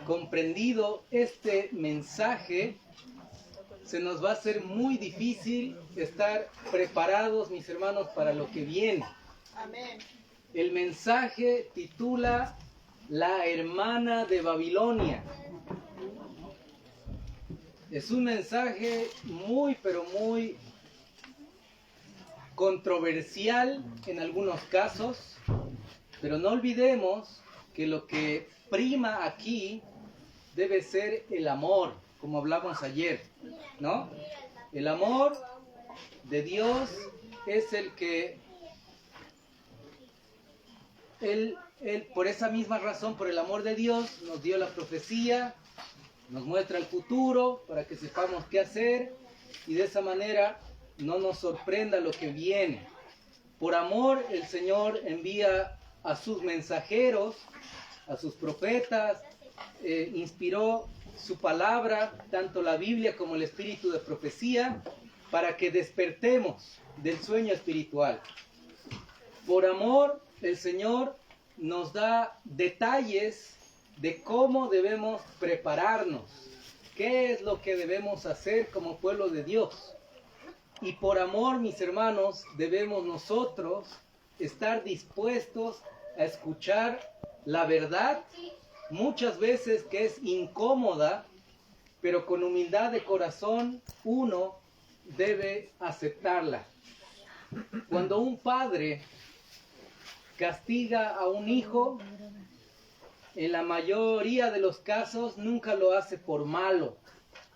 comprendido este mensaje, se nos va a hacer muy difícil estar preparados, mis hermanos, para lo que viene. Amén. El mensaje titula La hermana de Babilonia. Es un mensaje muy, pero muy controversial en algunos casos, pero no olvidemos que lo que prima aquí debe ser el amor, como hablamos ayer, ¿no? El amor de Dios es el que Él, por esa misma razón, por el amor de Dios, nos dio la profecía, nos muestra el futuro para que sepamos qué hacer y de esa manera no nos sorprenda lo que viene. Por amor, el Señor envía a sus mensajeros, a sus profetas, inspiró su palabra, tanto la Biblia como el espíritu de profecía, para que despertemos del sueño espiritual. Por amor, el Señor nos da detalles de cómo debemos prepararnos, qué es lo que debemos hacer como pueblo de Dios. Y por amor, mis hermanos, debemos nosotros estar dispuestos a escuchar la verdad, muchas veces que es incómoda, pero con humildad de corazón uno debe aceptarla. Cuando un padre castiga a un hijo, en la mayoría de los casos nunca lo hace por malo,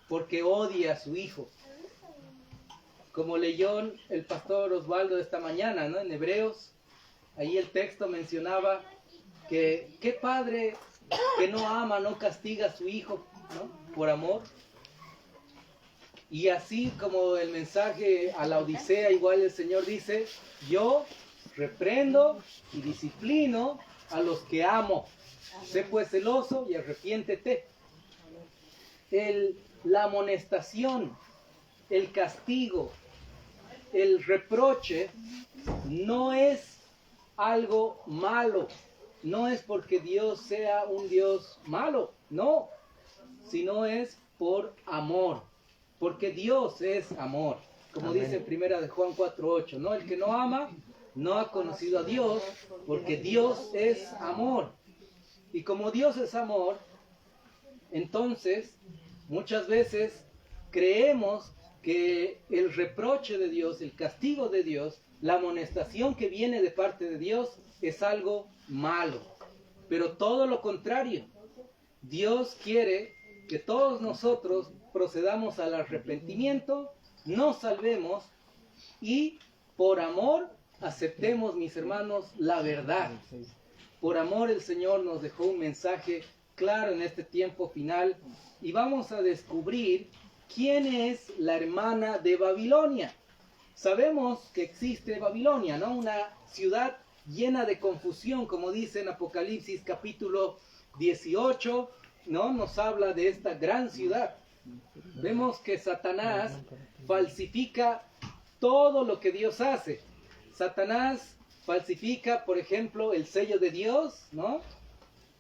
porque odia a su hijo. Como leyó el pastor Osvaldo esta mañana, ¿no? En Hebreos, ahí el texto mencionaba que qué padre que no ama, no castiga a su hijo, ¿no? Por amor. Y así como el mensaje a la Odisea, igual el Señor dice, yo reprendo y disciplino a los que amo. Sé pues celoso y arrepiéntete. La amonestación, el castigo, el reproche no es algo malo. No es porque Dios sea un Dios malo, no, sino es por amor. Porque Dios es amor. Como Amén. dice en primera de Juan 4:8, ¿no? El que no ama no ha conocido a Dios, porque Dios es amor. Y como Dios es amor, entonces muchas veces creemos que el reproche de Dios, el castigo de Dios, la amonestación que viene de parte de Dios es algo malo. Pero todo lo contrario. Dios quiere que todos nosotros procedamos al arrepentimiento, nos salvemos y por amor aceptemos, mis hermanos, la verdad. Por amor el Señor nos dejó un mensaje claro en este tiempo final y vamos a descubrir quién es la hermana de Babilonia. Sabemos que existe Babilonia, ¿no? Una ciudad llena de confusión, como dice en Apocalipsis capítulo 18, ¿no? Nos habla de esta gran ciudad. Vemos que Satanás falsifica todo lo que Dios hace. Satanás falsifica, por ejemplo, el sello de Dios, ¿no?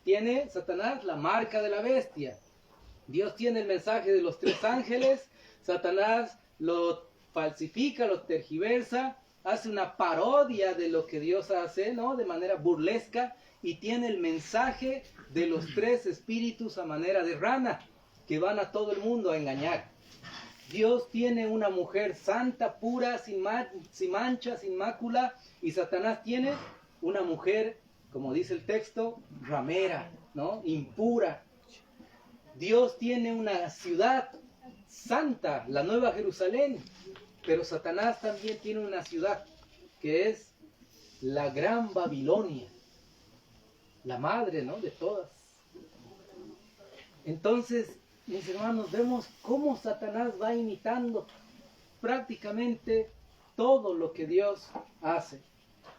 Tiene Satanás la marca de la bestia. Dios tiene el mensaje de los 3 ángeles. Satanás lo falsifica, lo tergiversa, hace una parodia de lo que Dios hace, ¿no? De manera burlesca, y tiene el mensaje de los 3 espíritus a manera de rana, que van a todo el mundo a engañar. Dios tiene una mujer santa, pura, sin mancha, sin mácula, y Satanás tiene una mujer, como dice el texto, ramera, ¿no? Impura. Dios tiene una ciudad santa, la Nueva Jerusalén, pero Satanás también tiene una ciudad que es la Gran Babilonia, la madre, ¿no? De todas. Entonces, mis hermanos, vemos cómo Satanás va imitando prácticamente todo lo que Dios hace.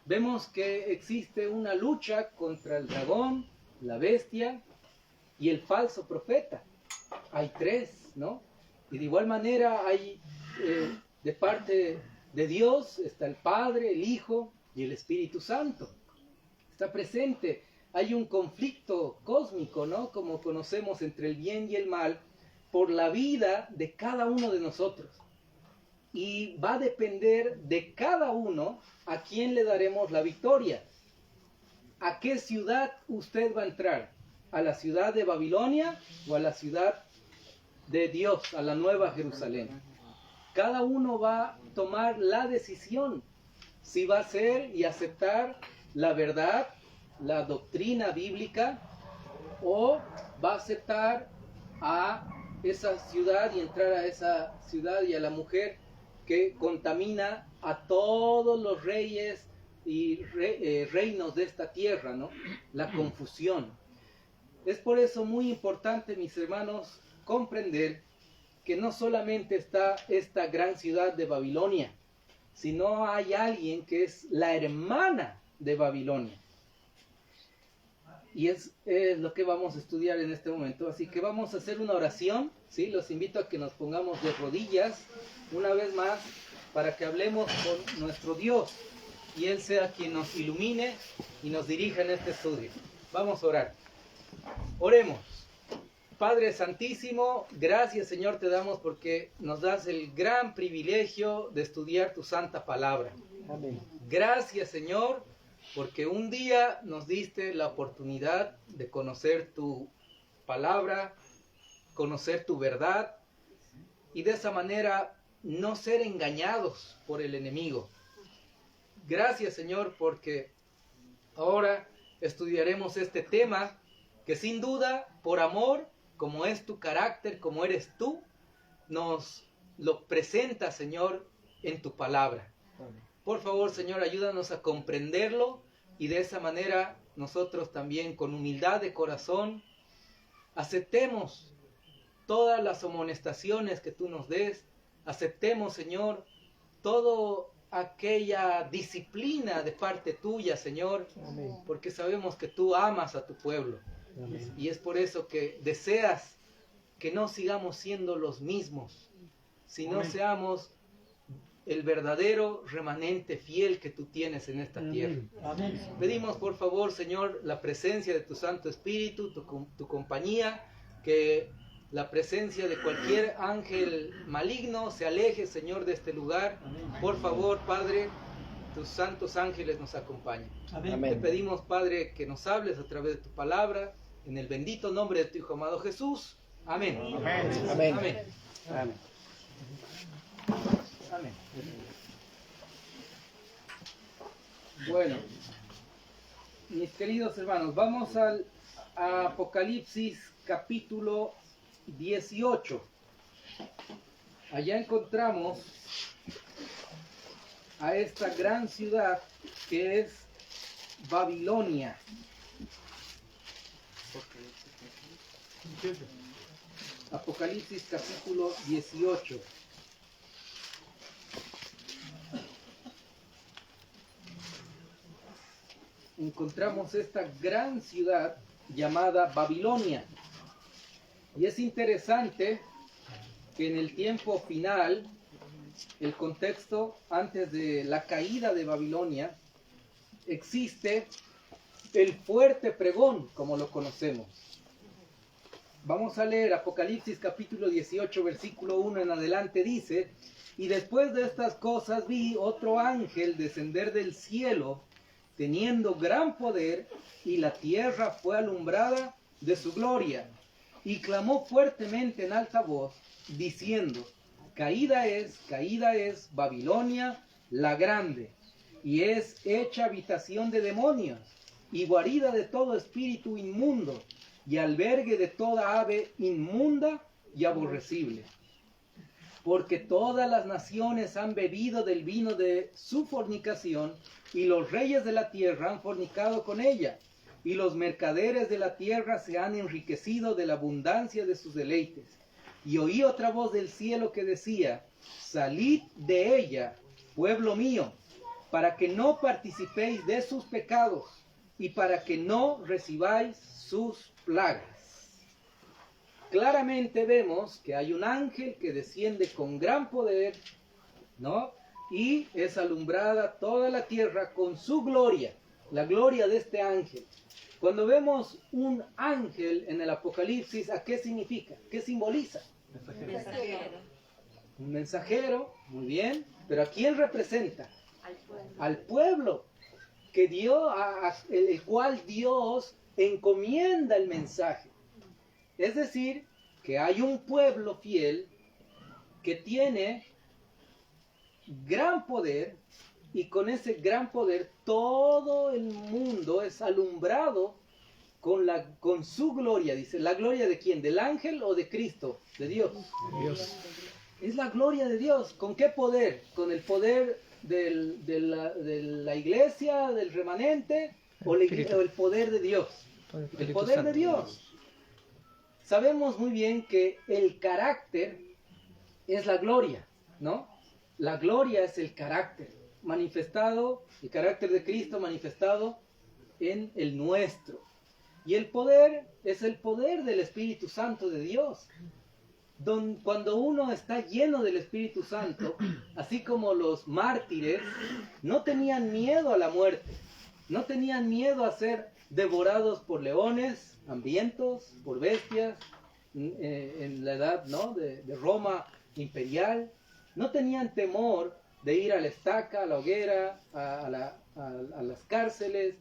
Vemos que existe una lucha contra el dragón, la bestia y el falso profeta. Hay 3, ¿no? Y de igual manera hay de parte de Dios está el Padre, el Hijo y el Espíritu Santo. Está presente hay un conflicto cósmico, ¿no? Como conocemos entre el bien y el mal, por la vida de cada uno de nosotros. Y va a depender de cada uno a quién le daremos la victoria. ¿A qué ciudad usted va a entrar? ¿A la ciudad de Babilonia o a la ciudad de Dios, a la Nueva Jerusalén? Cada uno va a tomar la decisión si va a ser y aceptar la verdad, la doctrina bíblica, o va a aceptar a esa ciudad y entrar a esa ciudad y a la mujer que contamina a todos los reyes y reinos de esta tierra, ¿no? La confusión. Es por eso muy importante, mis hermanos, comprender que no solamente está esta gran ciudad de Babilonia, sino hay alguien que es la hermana de Babilonia. Y es lo que vamos a estudiar en este momento. Así que vamos a hacer una oración, ¿sí? Los invito a que nos pongamos de rodillas una vez más para que hablemos con nuestro Dios y Él sea quien nos ilumine y nos dirija en este estudio. Vamos a orar. Oremos. Padre Santísimo, gracias Señor te damos porque nos das el gran privilegio de estudiar tu santa palabra. Amén. Gracias Señor porque un día nos diste la oportunidad de conocer tu palabra, conocer tu verdad y de esa manera no ser engañados por el enemigo. Gracias Señor porque ahora estudiaremos este tema que sin duda por amor, como es tu carácter, como eres tú, nos lo presenta Señor en tu palabra. Por favor Señor, ayúdanos a comprenderlo y de esa manera nosotros también con humildad de corazón aceptemos todas las amonestaciones que tú nos des, aceptemos Señor toda aquella disciplina de parte tuya Señor, Amén. porque sabemos que tú amas a tu pueblo. Amén. Y es por eso que deseas que no sigamos siendo los mismos, sino Amén. seamos el verdadero remanente fiel que tú tienes en esta tierra. Amén. Pedimos por favor, Señor, la presencia de tu Santo Espíritu, tu compañía, que la presencia de cualquier ángel maligno se aleje, Señor, de este lugar. Por favor, Padre, tus santos ángeles nos acompañen. Amén. Te pedimos, Padre, que nos hables a través de tu palabra, en el bendito nombre de tu Hijo amado Jesús. Amén. Amén. Amén. Amén. Amén. Amén. Bueno, mis queridos hermanos, vamos a Apocalipsis capítulo 18. Allá encontramos a esta gran ciudad que es Babilonia. Apocalipsis capítulo 18. Encontramos esta gran ciudad llamada Babilonia. Y es interesante que en el tiempo final, el contexto antes de la caída de Babilonia, existe el fuerte pregón, como lo conocemos. Vamos a leer Apocalipsis capítulo 18, versículo 1 en adelante, dice: y después de estas cosas vi otro ángel descender del cielo, teniendo gran poder, y la tierra fue alumbrada de su gloria. Y clamó fuertemente en alta voz, diciendo: caída es Babilonia la grande, y es hecha habitación de demonios, y guarida de todo espíritu inmundo, y albergue de toda ave inmunda y aborrecible. Porque todas las naciones han bebido del vino de su fornicación, y los reyes de la tierra han fornicado con ella, y los mercaderes de la tierra se han enriquecido de la abundancia de sus deleites. Y oí otra voz del cielo que decía: salid de ella, pueblo mío, para que no participéis de sus pecados, y para que no recibáis sus plagas. Claramente vemos que hay un ángel que desciende con gran poder, ¿no? Y es alumbrada toda la tierra con su gloria, la gloria de este ángel. Cuando vemos un ángel en el Apocalipsis, ¿a qué significa? ¿Qué simboliza? Mensajero. Un mensajero, muy bien, pero ¿a quién representa? Al pueblo. Al pueblo, que el cual Dios encomienda el mensaje. Es decir, que hay un pueblo fiel que tiene gran poder, y con ese gran poder todo el mundo es alumbrado con su gloria. Dice, ¿la gloria de quién? ¿Del ángel o de Cristo? De Dios. Dios. Es la gloria de Dios. ¿Con qué poder? ¿Con el poder de la iglesia, del remanente, o el poder de Dios? El poder de Dios. Sabemos muy bien que el carácter es la gloria, ¿no? La gloria es el carácter manifestado, el carácter de Cristo manifestado en el nuestro. Y el poder es el poder del Espíritu Santo de Dios. Cuando uno está lleno del Espíritu Santo, así como los mártires, no tenían miedo a la muerte, no tenían miedo a ser devorados por leones, hambrientos, por bestias, en la edad, ¿no?, de Roma imperial. No tenían temor de ir a la estaca, a la hoguera, a las cárceles,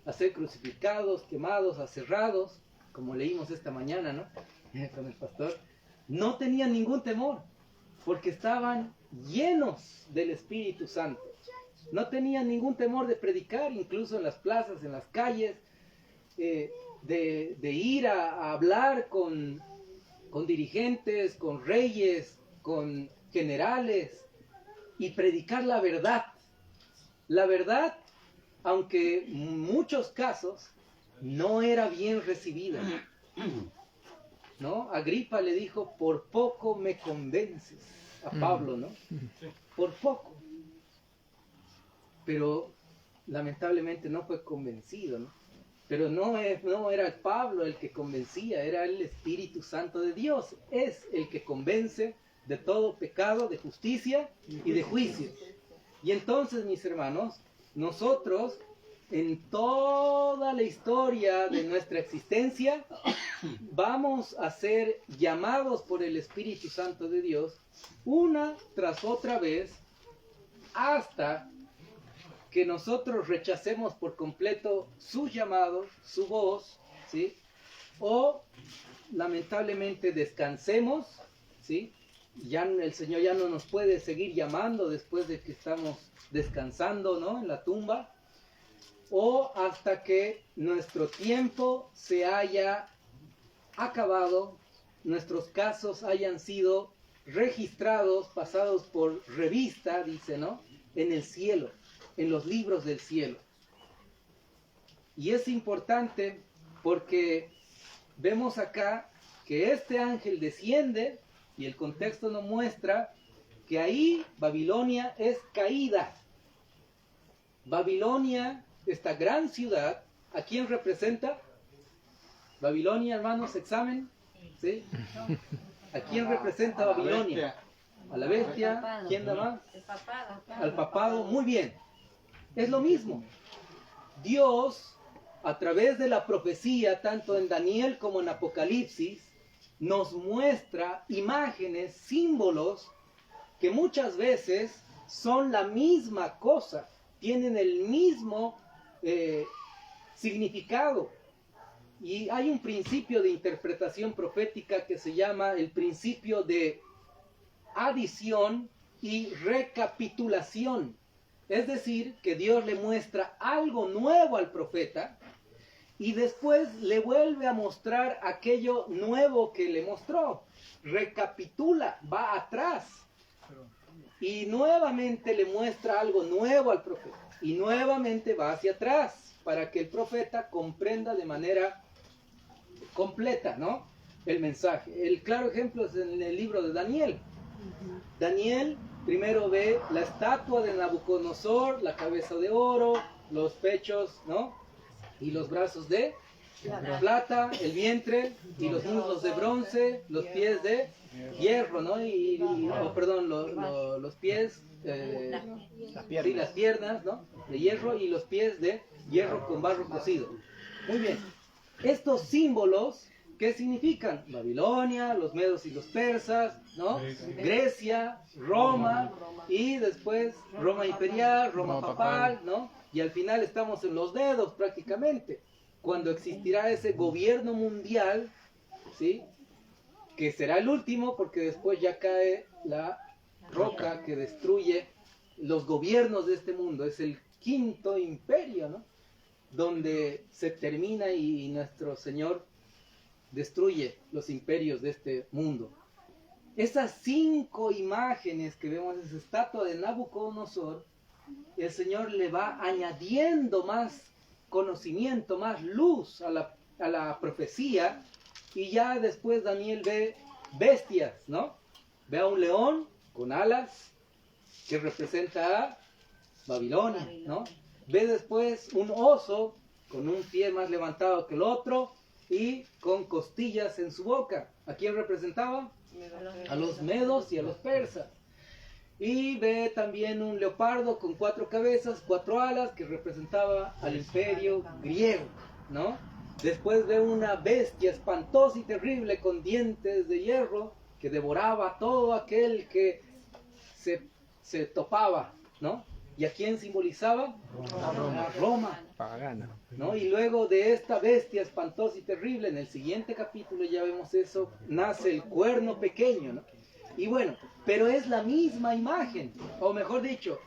a ser crucificados, quemados, aserrados, como leímos esta mañana, ¿no?, con el pastor. No tenían ningún temor, porque estaban llenos del Espíritu Santo. No tenían ningún temor de predicar, incluso en las plazas, en las calles, de ir a hablar con dirigentes, con reyes, con generales, y predicar la verdad. La verdad, aunque en muchos casos no era bien recibida, ¿no? Agripa le dijo, por poco me convences, a Pablo, ¿no? Por poco. Pero lamentablemente no fue convencido, ¿no? Pero no era Pablo el que convencía, era el Espíritu Santo de Dios. Es el que convence de todo pecado, de justicia y de juicio. Y entonces, mis hermanos, nosotros en toda la historia de nuestra existencia vamos a ser llamados por el Espíritu Santo de Dios una tras otra vez hasta que nosotros rechacemos por completo sus llamados, su voz, ¿sí? O lamentablemente descansemos, ¿sí? Ya el Señor ya no nos puede seguir llamando después de que estamos descansando, ¿no?, en la tumba, o hasta que nuestro tiempo se haya acabado, nuestros casos hayan sido registrados, pasados por revista, dice, ¿no?, en el cielo, en los libros del cielo. Y es importante porque vemos acá que este ángel desciende, y el contexto nos muestra que ahí Babilonia es caída. Babilonia, esta gran ciudad, ¿a quién representa? Babilonia, hermanos, examen, ¿sí? ¿A quién representa Babilonia? A la bestia. ¿Quién da más? El papado. Al papado. Muy bien. Es lo mismo. Dios, a través de la profecía, tanto en Daniel como en Apocalipsis, nos muestra imágenes, símbolos, que muchas veces son la misma cosa, tienen el mismo significado. Y hay un principio de interpretación profética que se llama el principio de adición y recapitulación. Es decir, que Dios le muestra algo nuevo al profeta y después le vuelve a mostrar aquello nuevo que le mostró. Recapitula, va atrás. Y nuevamente le muestra algo nuevo al profeta. Y nuevamente va hacia atrás para que el profeta comprenda de manera completa, ¿no?, el mensaje. El claro ejemplo es en el libro de Daniel. Daniel primero ve la estatua de Nabucodonosor, la cabeza de oro, los pechos, ¿no?, y los brazos de plata, el vientre y los muslos de bronce, los pies de hierro, ¿no? Los pies, sí, las piernas, ¿no?, de hierro, y los pies de hierro con barro cocido. Muy bien. Estos símbolos, ¿qué significan? Babilonia, los medos y los persas, ¿no? Grecia, Roma, y después Roma imperial, Roma papal, ¿no? Y al final estamos en los dedos prácticamente, cuando existirá ese gobierno mundial, ¿sí? Que será el último, porque después ya cae la roca que destruye los gobiernos de este mundo. Es el quinto imperio, ¿no? Donde se termina y nuestro Señor destruye los imperios de este mundo. Esas 5 imágenes que vemos, esa estatua de Nabucodonosor, el Señor le va añadiendo más conocimiento, más luz a la profecía, y ya después Daniel ve bestias, ¿no? Ve a un león con alas que representa a Babilonia, ¿no? Ve después un oso con un pie más levantado que el otro y con costillas en su boca. ¿A quién representaba? A los medos y a los persas. Y ve también un leopardo con 4 cabezas, 4 alas, que representaba al imperio griego, ¿no? Después ve una bestia espantosa y terrible con dientes de hierro que devoraba a todo aquel que se topaba, ¿no? ¿Y a quién simbolizaba? A Roma. Pagana. ¿No? Y luego de esta bestia espantosa y terrible, en el siguiente capítulo ya vemos eso, nace el cuerno pequeño, ¿no? Y bueno, pero es la misma imagen, o mejor dicho,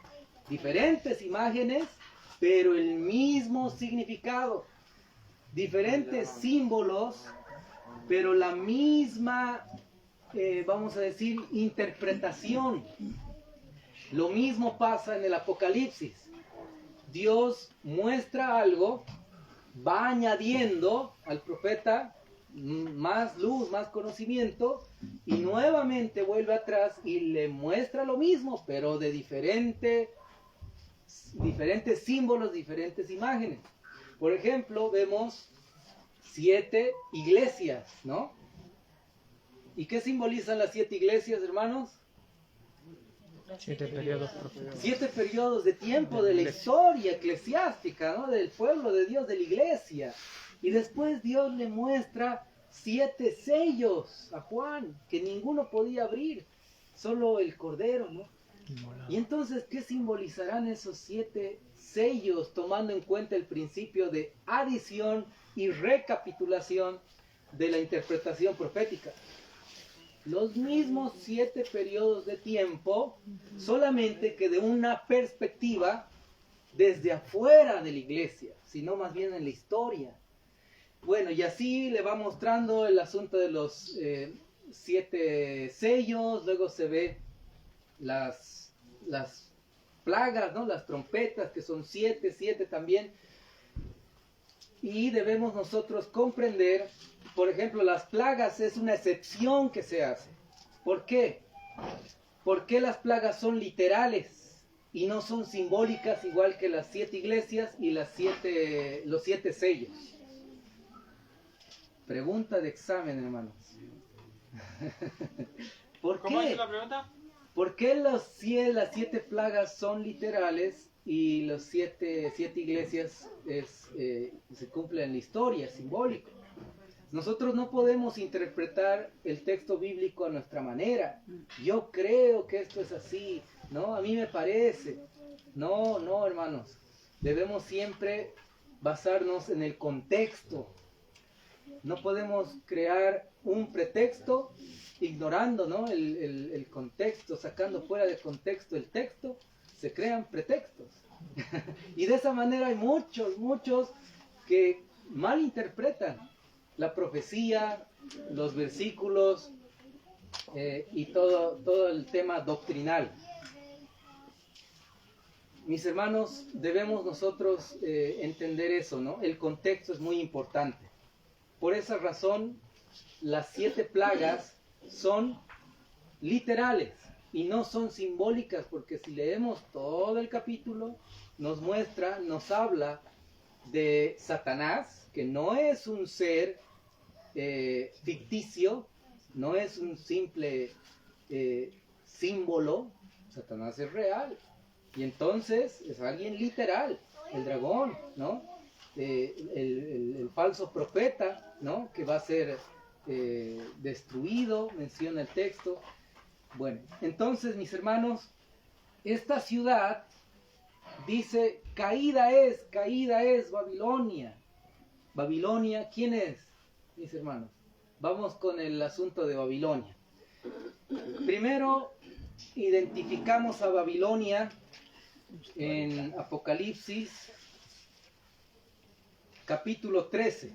diferentes imágenes, pero el mismo significado. Diferentes símbolos, pero la misma, vamos a decir, interpretación. Lo mismo pasa en el Apocalipsis. Dios muestra algo, va añadiendo al profeta más luz, más conocimiento, y nuevamente vuelve atrás y le muestra lo mismo, pero de diferentes símbolos, diferentes imágenes. Por ejemplo, vemos 7 iglesias, ¿no? ¿Y qué simbolizan las 7 iglesias, hermanos? 7 periodos proféticos. 7 periodos de tiempo de la historia eclesiástica, ¿no? Del pueblo de Dios, de la iglesia. Y después Dios le muestra 7 sellos a Juan, que ninguno podía abrir, solo el Cordero, ¿no? Y entonces, ¿qué simbolizarán esos 7 sellos, tomando en cuenta el principio de adición y recapitulación de la interpretación profética? Los mismos 7 periodos de tiempo, solamente que de una perspectiva desde afuera de la iglesia, sino más bien en la historia. Bueno, y así le va mostrando el asunto de los 7 sellos, luego se ve las plagas, ¿no? Las trompetas, que son 7 también. Y debemos nosotros comprender, por ejemplo, las plagas es una excepción que se hace. ¿Por qué? Porque las plagas son literales y no son simbólicas, igual que las 7 iglesias y los 7 sellos. Pregunta de examen, hermanos. ¿Por ¿Cómo qué? es la pregunta? ¿Por qué las 7 plagas son literales y las 7 iglesias se cumplen en la historia, simbólico? Nosotros no podemos interpretar el texto bíblico a nuestra manera. Yo creo que esto es así, ¿no? A mí me parece. No, hermanos. Debemos siempre basarnos en el contexto. No podemos crear un pretexto ignorando, ¿no? el contexto, sacando fuera de contexto el texto, se crean pretextos. Y de esa manera hay muchos que malinterpretan la profecía, los versículos y todo el tema doctrinal. Mis hermanos, debemos nosotros entender eso, ¿no? El contexto es muy importante. Por esa razón, las 7 plagas son literales y no son simbólicas, porque si leemos todo el capítulo, nos habla de Satanás, que no es un ser ficticio, no es un simple símbolo. Satanás es real y entonces es alguien literal, el dragón, ¿no? el falso profeta, ¿no? Que va a ser destruido, menciona el texto. Bueno, entonces, mis hermanos, esta ciudad dice, caída es Babilonia. Babilonia, ¿quién es, mis hermanos? Vamos con el asunto de Babilonia. Primero, identificamos a Babilonia en Apocalipsis, capítulo 13.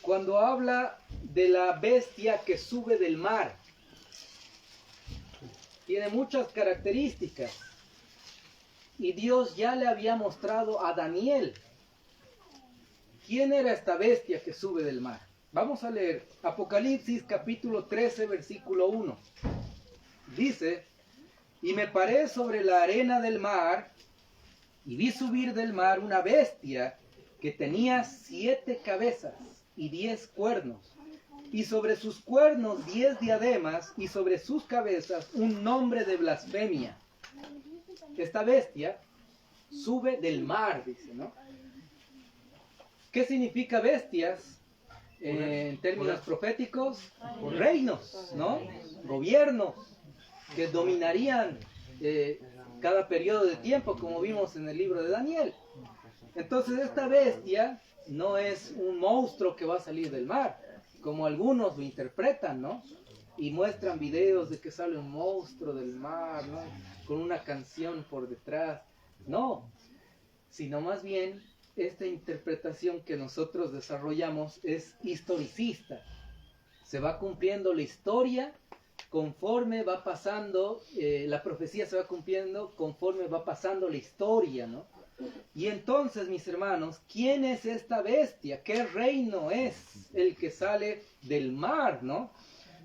Cuando habla de la bestia que sube del mar, tiene muchas características. Y Dios ya le había mostrado a Daniel quién era esta bestia que sube del mar. Vamos a leer Apocalipsis capítulo 13, versículo 1. Dice, y me paré sobre la arena del mar, y vi subir del mar una bestia que tenía 7 cabezas y 10 cuernos, y sobre sus cuernos 10 diademas, y sobre sus cabezas un nombre de blasfemia. Esta bestia sube del mar, dice, ¿no? ¿Qué significa bestias? En términos proféticos, reinos, ¿no? Gobiernos que dominarían cada periodo de tiempo, como vimos en el libro de Daniel. Entonces esta bestia no es un monstruo que va a salir del mar, como algunos lo interpretan, ¿no? Y muestran videos de que sale un monstruo del mar, ¿no? Con una canción por detrás. No, sino más bien esta interpretación que nosotros desarrollamos es historicista. Se va cumpliendo la historia conforme va pasando, la profecía se va cumpliendo conforme va pasando la historia, ¿no? Y entonces, mis hermanos, ¿quién es esta bestia? ¿Qué reino es el que sale del mar, no?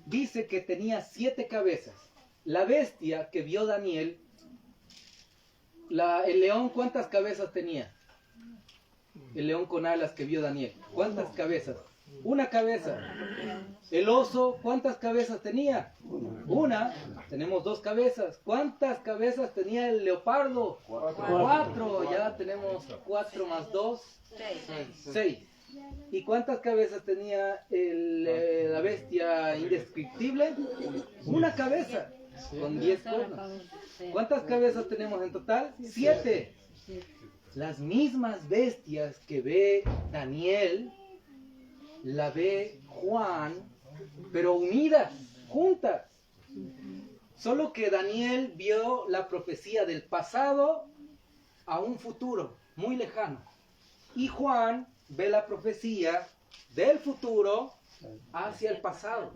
Dice que tenía 7 cabezas. La bestia que vio Daniel, el león, ¿cuántas cabezas tenía? El león con alas que vio Daniel, ¿cuántas cabezas? Una cabeza. El oso, ¿cuántas cabezas tenía? Una. Tenemos 2 cabezas. ¿Cuántas cabezas tenía el leopardo? 4. Ya tenemos 4 más 2. 6. ¿Y cuántas cabezas tenía la bestia indescriptible? Una cabeza, con 10 cuernos. ¿Cuántas cabezas tenemos en total? 7. Las mismas bestias que ve Daniel, la ve Juan, pero unidas, juntas. Solo que Daniel vio la profecía del pasado a un futuro muy lejano. Y Juan ve la profecía del futuro hacia el pasado.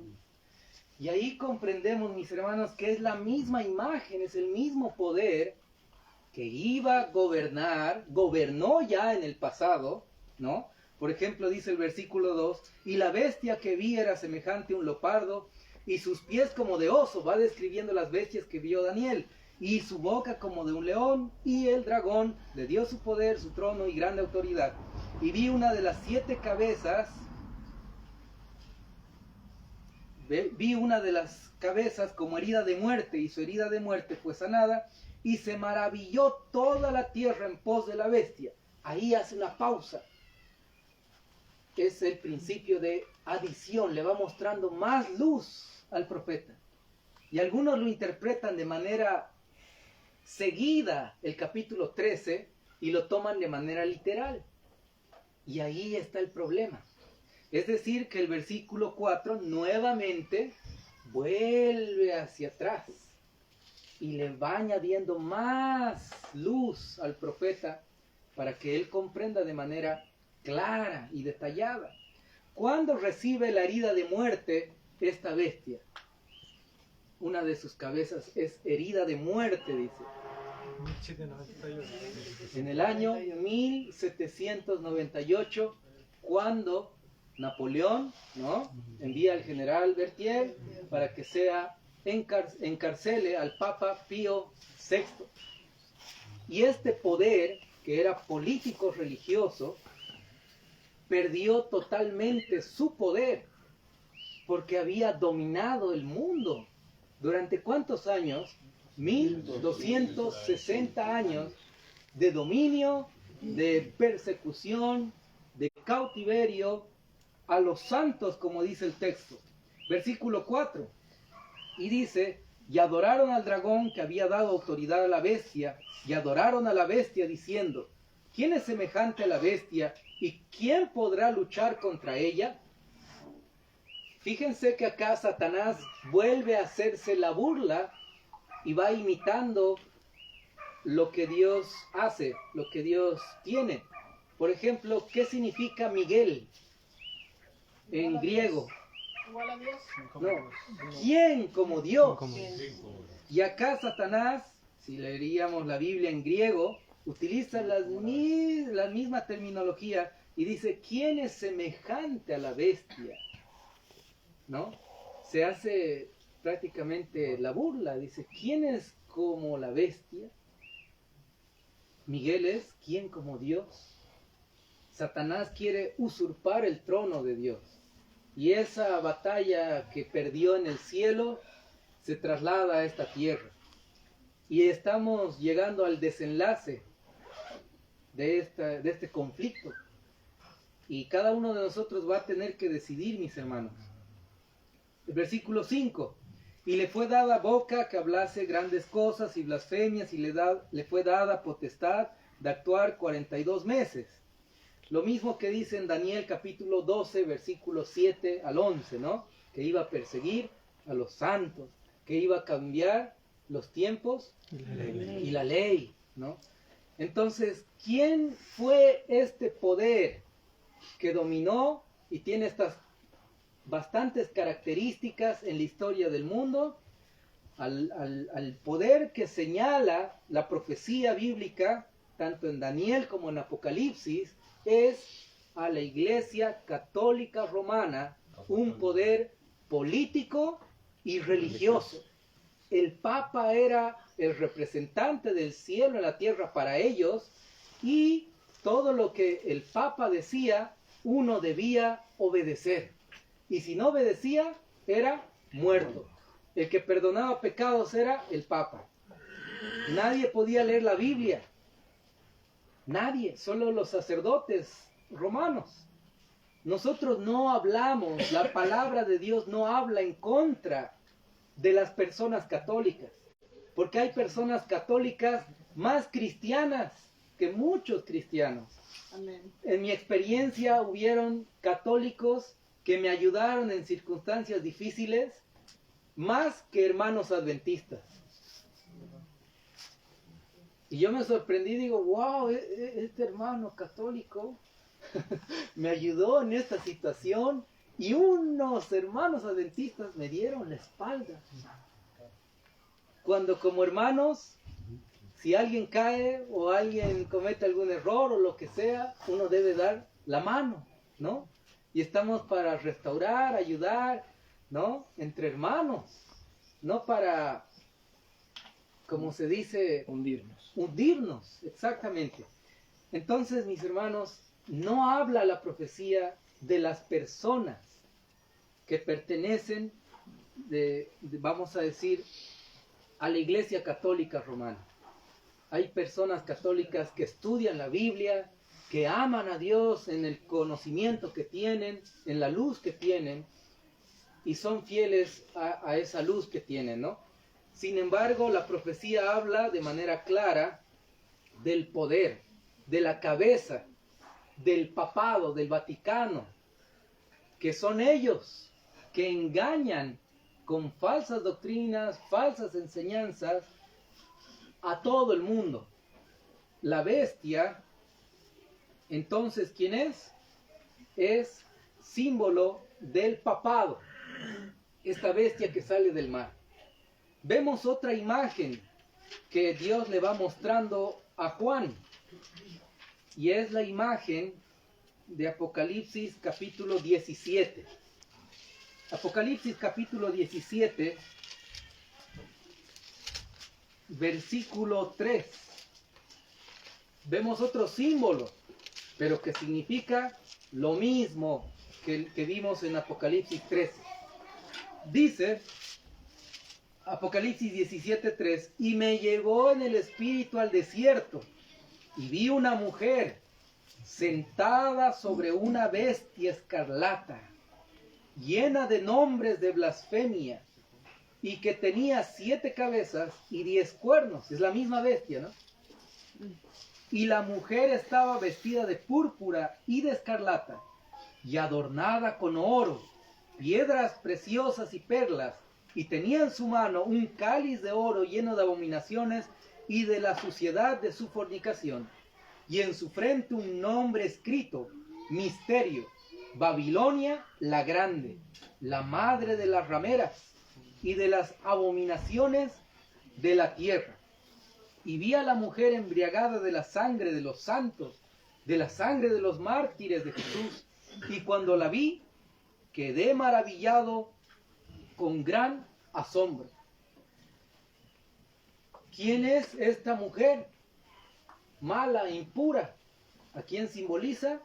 Y ahí comprendemos, mis hermanos, que es la misma imagen, es el mismo poder que iba a gobernar, gobernó ya en el pasado, ¿no? Por ejemplo, dice el versículo 2, y la bestia que vi era semejante a un leopardo, y sus pies como de oso, va describiendo las bestias que vio Daniel, y su boca como de un león, y el dragón le dio su poder, su trono y grande autoridad. Y vi una de las 7 cabezas, vi una de las cabezas como herida de muerte, y su herida de muerte fue sanada, y se maravilló toda la tierra en pos de la bestia. Ahí hace una pausa. Es el principio de adición, le va mostrando más luz al profeta. Y algunos lo interpretan de manera seguida, el capítulo 13, y lo toman de manera literal. Y ahí está el problema. Es decir, que el versículo 4 nuevamente vuelve hacia atrás y le va añadiendo más luz al profeta para que él comprenda de manera clara y detallada. ¿Cuándo recibe la herida de muerte esta bestia? Una de sus cabezas es herida de muerte, dice. En el año 1798, cuando Napoleón, ¿no?, envía al general Berthier para que encarcele al Papa Pío VI. Y este poder, que era político religioso, perdió totalmente su poder, porque había dominado el mundo. ¿Durante cuántos años? 1260 años de dominio de persecución, de cautiverio a los santos, como dice el texto. Versículo 4. Y dice, y adoraron al dragón que había dado autoridad a la bestia, y adoraron a la bestia diciendo, ¿quién es semejante a la bestia y quién podrá luchar contra ella? Fíjense que acá Satanás vuelve a hacerse la burla y va imitando lo que Dios hace, lo que Dios tiene. Por ejemplo, ¿qué significa Miguel en griego? Igual a Dios. No, ¿quién como Dios? Como- Y acá Satanás, si leeríamos la Biblia en griego, utiliza la misma terminología y dice, ¿quién es semejante a la bestia? ¿No? Se hace prácticamente la burla, dice, ¿quién es como la bestia? Miguel es, ¿quién como Dios? Satanás quiere usurpar el trono de Dios. Y esa batalla que perdió en el cielo se traslada a esta tierra. Y estamos llegando al desenlace de este conflicto. Y cada uno de nosotros va a tener que decidir, mis hermanos. El versículo 5. Y le fue dada boca que hablase grandes cosas y blasfemias, y le fue dada potestad de actuar 42 meses. Lo mismo que dice en Daniel capítulo 12, versículos 7 al 11, ¿no? Que iba a perseguir a los santos, que iba a cambiar los tiempos y la ley, ¿no? Entonces, ¿quién fue este poder que dominó y tiene estas bastantes características en la historia del mundo? Al poder que señala la profecía bíblica, tanto en Daniel como en Apocalipsis, es a la Iglesia Católica Romana, un poder político y religioso. El Papa era el representante del cielo en la tierra para ellos, y todo lo que el Papa decía, uno debía obedecer. Y si no obedecía, era muerto. El que perdonaba pecados era el Papa. Nadie podía leer la Biblia. Nadie, solo los sacerdotes romanos. Nosotros no hablamos, la palabra de Dios no habla en contra de las personas católicas, porque hay personas católicas más cristianas que muchos cristianos. Amén. En mi experiencia hubieron católicos que me ayudaron en circunstancias difíciles más que hermanos adventistas. Y yo me sorprendí, digo, wow, este hermano católico me ayudó en esta situación, y unos hermanos adventistas me dieron la espalda. Cuando como hermanos, si alguien cae o alguien comete algún error o lo que sea, uno debe dar la mano, ¿no? Y estamos para restaurar, ayudar, ¿no? Entre hermanos, no para, como se dice, hundirnos, exactamente. Entonces, mis hermanos, no habla la profecía de las personas que pertenecen, vamos a decir, a la Iglesia Católica Romana. Hay personas católicas que estudian la Biblia, que aman a Dios en el conocimiento que tienen, en la luz que tienen, y son fieles a esa luz que tienen, ¿no? Sin embargo, la profecía habla de manera clara del poder, de la cabeza, del papado, del Vaticano, que son ellos que engañan con falsas doctrinas, falsas enseñanzas a todo el mundo. La bestia, entonces, ¿quién es? Es símbolo del papado, esta bestia que sale del mar. Vemos otra imagen que Dios le va mostrando a Juan, y es la imagen de Apocalipsis capítulo 17. Apocalipsis capítulo 17, versículo 3. Vemos otro símbolo, pero que significa lo mismo que vimos en Apocalipsis 13. Dice Apocalipsis 17:3, y me llevó en el espíritu al desierto, y vi una mujer sentada sobre una bestia escarlata, llena de nombres de blasfemia, y que tenía 7 cabezas y 10 cuernos. Es la misma bestia, ¿no? Y la mujer estaba vestida de púrpura y de escarlata, y adornada con oro, piedras preciosas y perlas, y tenía en su mano un cáliz de oro lleno de abominaciones y de la suciedad de su fornicación, y en su frente un nombre escrito: Misterio, Babilonia la Grande, la madre de las rameras y de las abominaciones de la tierra. Y vi a la mujer embriagada de la sangre de los santos, de la sangre de los mártires de Jesús, y cuando la vi, quedé maravillado con gran asombro. ¿Quién es esta mujer mala, impura? ¿A quién simboliza?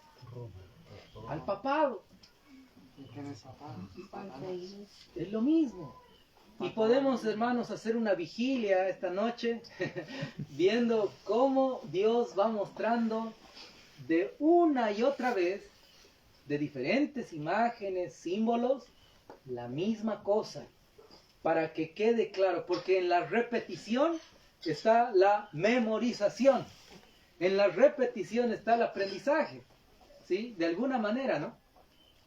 Al papado. Es lo mismo. Y podemos, hermanos, hacer una vigilia esta noche viendo cómo Dios va mostrando de una y otra vez, de diferentes imágenes, símbolos, la misma cosa, para que quede claro, porque en la repetición está la memorización, en la repetición está el aprendizaje, ¿sí? De alguna manera, ¿no?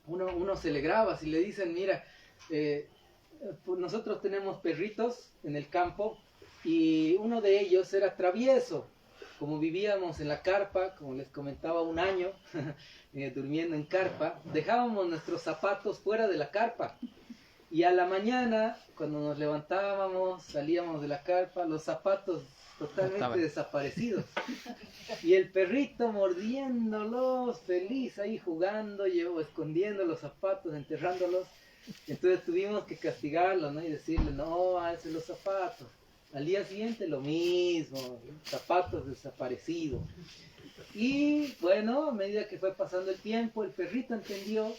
Uno se le graba, si le dicen, mira, pues nosotros tenemos perritos en el campo y uno de ellos era travieso. Como vivíamos en la carpa, como les comentaba, un año durmiendo en carpa, dejábamos nuestros zapatos fuera de la carpa y a la mañana cuando nos levantábamos, salíamos de la carpa, los zapatos totalmente desaparecidos y el perrito mordiéndolos, feliz ahí jugando, escondiendo los zapatos, enterrándolos. Entonces tuvimos que castigarlo, ¿no? Y decirle, no, alce los zapatos. Al día siguiente lo mismo, zapatos desaparecidos. Y bueno, a medida que fue pasando el tiempo, el perrito entendió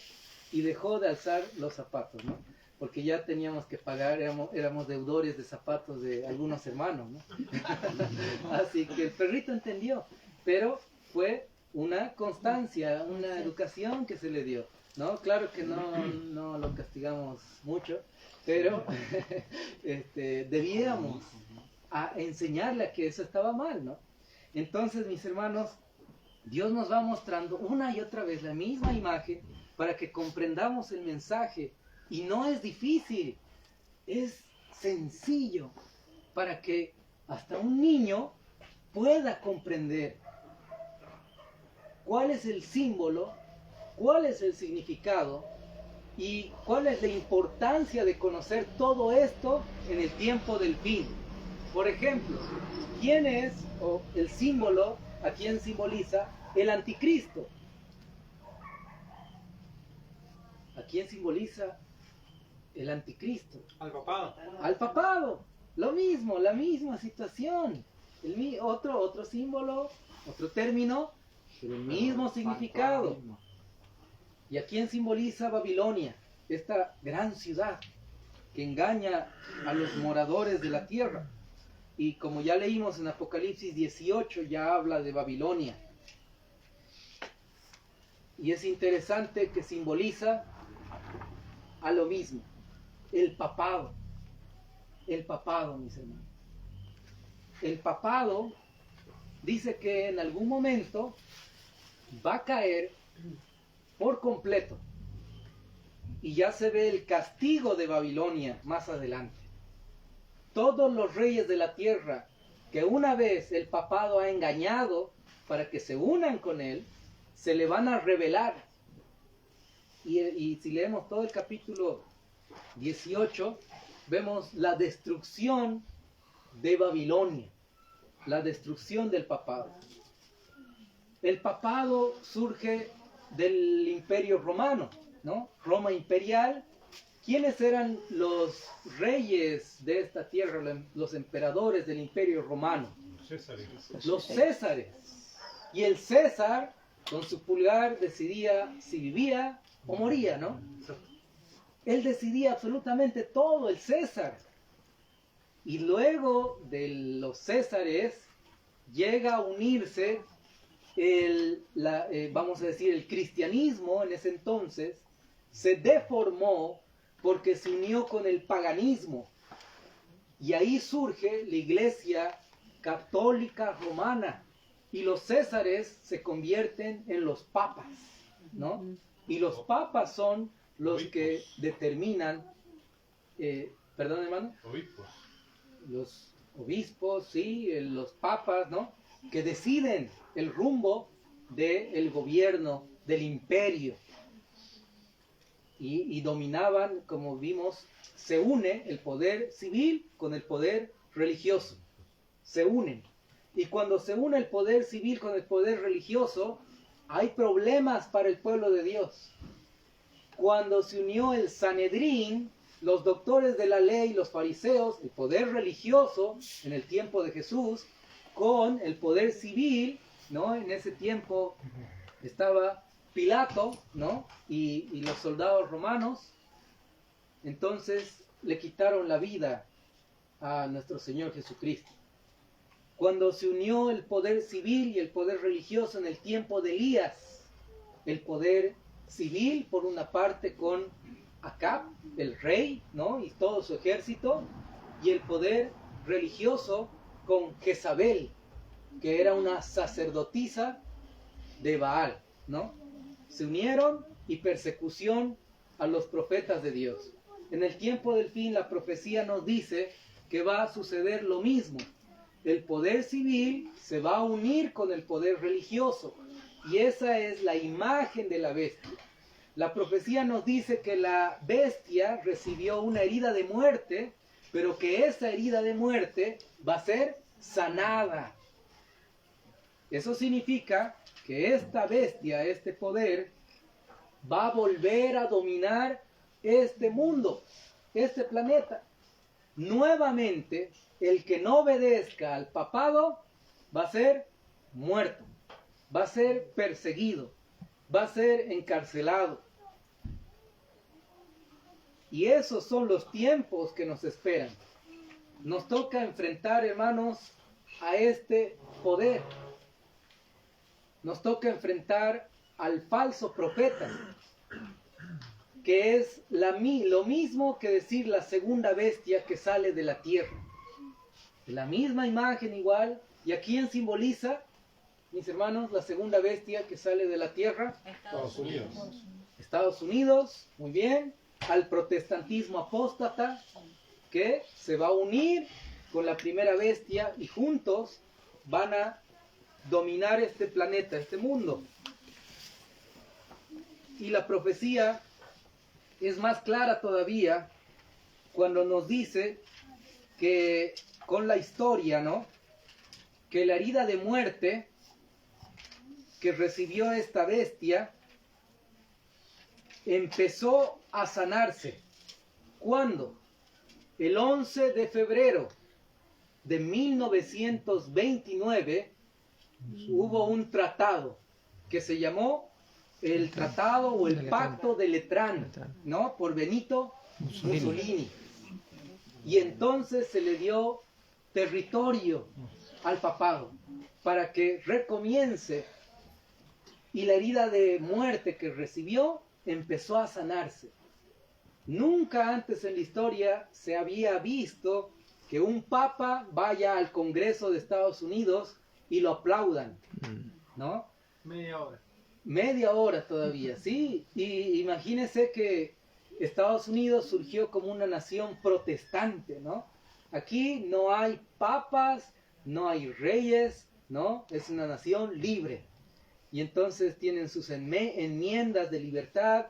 y dejó de alzar los zapatos, ¿no? Porque ya teníamos que pagar, éramos deudores de zapatos de algunos hermanos, ¿no? Así que el perrito entendió, pero fue una constancia, una educación que se le dio, ¿no? Claro que no lo castigamos mucho, pero debíamos a enseñarle a que eso estaba mal, ¿no? Entonces, mis hermanos, Dios nos va mostrando una y otra vez la misma imagen para que comprendamos el mensaje. Y no es difícil, es sencillo para que hasta un niño pueda comprender cuál es el símbolo, cuál es el significado y cuál es la importancia de conocer todo esto en el tiempo del fin. Por ejemplo, ¿quién es el símbolo, a quién simboliza el anticristo? ¿A quién simboliza el anticristo? Al papado. Al papado. Lo mismo, la misma situación. Otro símbolo, otro término, pero el mismo significado. ¿Y a quién simboliza Babilonia? Esta gran ciudad que engaña a los moradores de la tierra. Y como ya leímos en Apocalipsis 18, ya habla de Babilonia. Y es interesante que simboliza a lo mismo. El papado, mis hermanos. El papado dice que en algún momento va a caer por completo. Y ya se ve el castigo de Babilonia más adelante. Todos los reyes de la tierra que una vez el papado ha engañado para que se unan con él, se le van a rebelar. Y si leemos todo el capítulo 18, vemos la destrucción de Babilonia, la destrucción del papado. El papado surge del Imperio Romano, ¿no? Roma imperial. ¿Quiénes eran los reyes de esta tierra, los emperadores del Imperio Romano? Los Césares. Y el César, con su pulgar, decidía si vivía o moría, ¿no? Él decidía absolutamente todo, el César. Y luego de los Césares llega a unirse vamos a decir, el cristianismo en ese entonces se deformó porque se unió con el paganismo. Y ahí surge la iglesia católica romana. Y los césares se convierten en los papas, ¿no? Y los papas son los que determinan, perdón hermano, los obispos, sí, los papas, ¿no? Que deciden el rumbo del gobierno, del imperio. Y dominaban, como vimos, se une el poder civil con el poder religioso. Se unen. Y cuando se une el poder civil con el poder religioso, hay problemas para el pueblo de Dios. Cuando se unió el Sanedrín, los doctores de la ley, los fariseos, el poder religioso en el tiempo de Jesús, con el poder civil, ¿no? En ese tiempo estaba Pilato, ¿no? Y los soldados romanos. Entonces le quitaron la vida a nuestro Señor Jesucristo. Cuando se unió el poder civil y el poder religioso en el tiempo de Elías, el poder civil por una parte con Acab, el rey, ¿no? Y todo su ejército, y el poder religioso con Jezabel, que era una sacerdotisa de Baal, ¿no? Se unieron y persecución a los profetas de Dios. En el tiempo del fin la profecía nos dice que va a suceder lo mismo. El poder civil se va a unir con el poder religioso y esa es la imagen de la bestia. La profecía nos dice que la bestia recibió una herida de muerte, pero que esa herida de muerte va a ser sanada. Eso significa que esta bestia, este poder, va a volver a dominar este mundo, este planeta. Nuevamente, el que no obedezca al papado va a ser muerto, va a ser perseguido, va a ser encarcelado. Y esos son los tiempos que nos esperan. Nos toca enfrentar, hermanos, a este poder. Nos toca enfrentar al falso profeta, que es lo mismo que decir la segunda bestia que sale de la tierra. La misma imagen igual. ¿Y a quién simboliza, mis hermanos, la segunda bestia que sale de la tierra? Estados Unidos. Estados Unidos, muy bien. Al protestantismo apóstata, que se va a unir con la primera bestia y juntos van a dominar este planeta, este mundo. Y la profecía es más clara todavía cuando nos dice que con la historia, ¿no? Que la herida de muerte que recibió esta bestia empezó a sanarse. ¿Cuándo? El 11 de febrero de 1929 hubo un tratado que se llamó el Tratado o el Pacto de Letrán, ¿no? Por Benito Mussolini. Y entonces se le dio territorio al papado para que recomience, y la herida de muerte que recibió empezó a sanarse. Nunca antes en la historia se había visto que un papa vaya al Congreso de Estados Unidos y lo aplaudan, ¿no? Media hora todavía, sí. Y imagínense que Estados Unidos surgió como una nación protestante, ¿no? Aquí no hay papas, no hay reyes, ¿no? Es una nación libre. Y entonces tienen sus enmiendas de libertad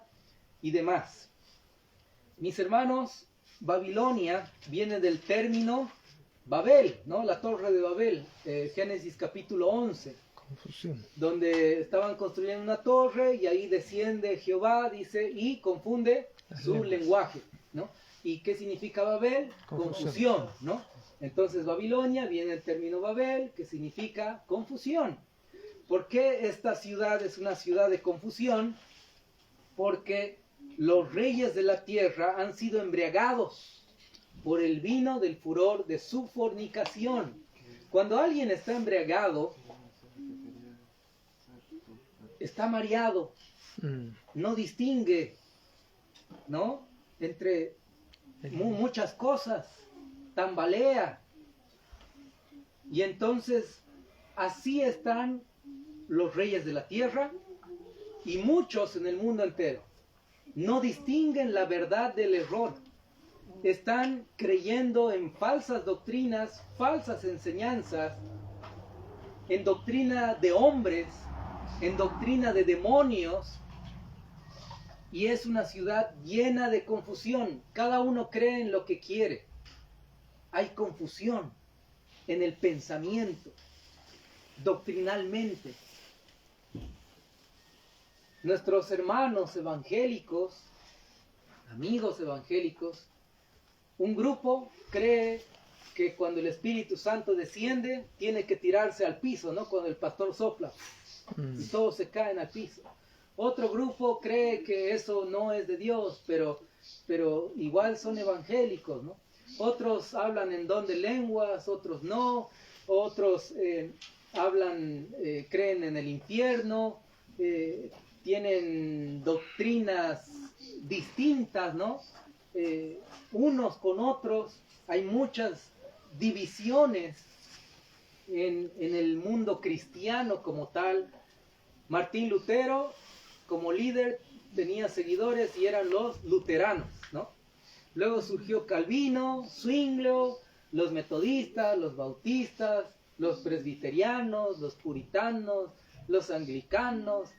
y demás. Mis hermanos, Babilonia viene del término Babel, ¿no? La torre de Babel, Génesis capítulo 11. Confusión. Donde estaban construyendo una torre y ahí desciende Jehová, dice, y confunde su lenguaje, ¿no? ¿Y qué significa Babel? Confusión, ¿no? Entonces Babilonia viene del término Babel, que significa confusión. ¿Por qué esta ciudad es una ciudad de confusión? Porque los reyes de la tierra han sido embriagados por el vino del furor de su fornicación. Cuando alguien está embriagado, está mareado, no distingue, ¿no? Entre muchas cosas, tambalea. Y entonces así están los reyes de la tierra y muchos en el mundo entero. No distinguen la verdad del error. Están creyendo en falsas doctrinas, falsas enseñanzas, en doctrina de hombres, en doctrina de demonios. Y es una ciudad llena de confusión. Cada uno cree en lo que quiere. Hay confusión en el pensamiento, doctrinalmente. Nuestros hermanos evangélicos, amigos evangélicos, un grupo cree que cuando el Espíritu Santo desciende, tiene que tirarse al piso, ¿no? Cuando el pastor sopla, y todos se caen al piso. Otro grupo cree que eso no es de Dios, pero igual son evangélicos, ¿no? Otros hablan en don de lenguas, otros no. Otros creen en el infierno, tienen doctrinas distintas, ¿no? Unos con otros. Hay muchas divisiones en el mundo cristiano como tal. Martín Lutero, como líder, tenía seguidores y eran los luteranos, ¿no? Luego surgió Calvino, Zwinglio, los metodistas, los bautistas, los presbiterianos, los puritanos, los anglicanos,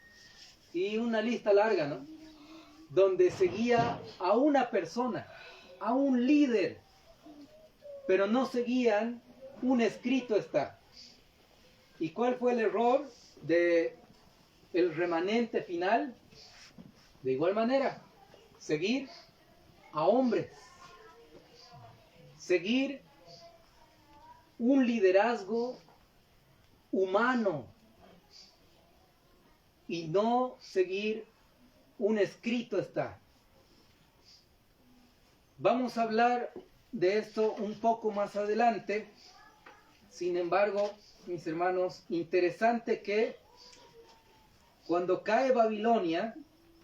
y una lista larga, ¿no? Donde seguía a una persona, a un líder, pero no seguían un escrito está. ¿Y cuál fue el error de el remanente final? De igual manera, seguir a hombres, seguir un liderazgo humano y no seguir un escrito está. Vamos a hablar de esto un poco más adelante. Sin embargo, mis hermanos, interesante que cuando cae Babilonia,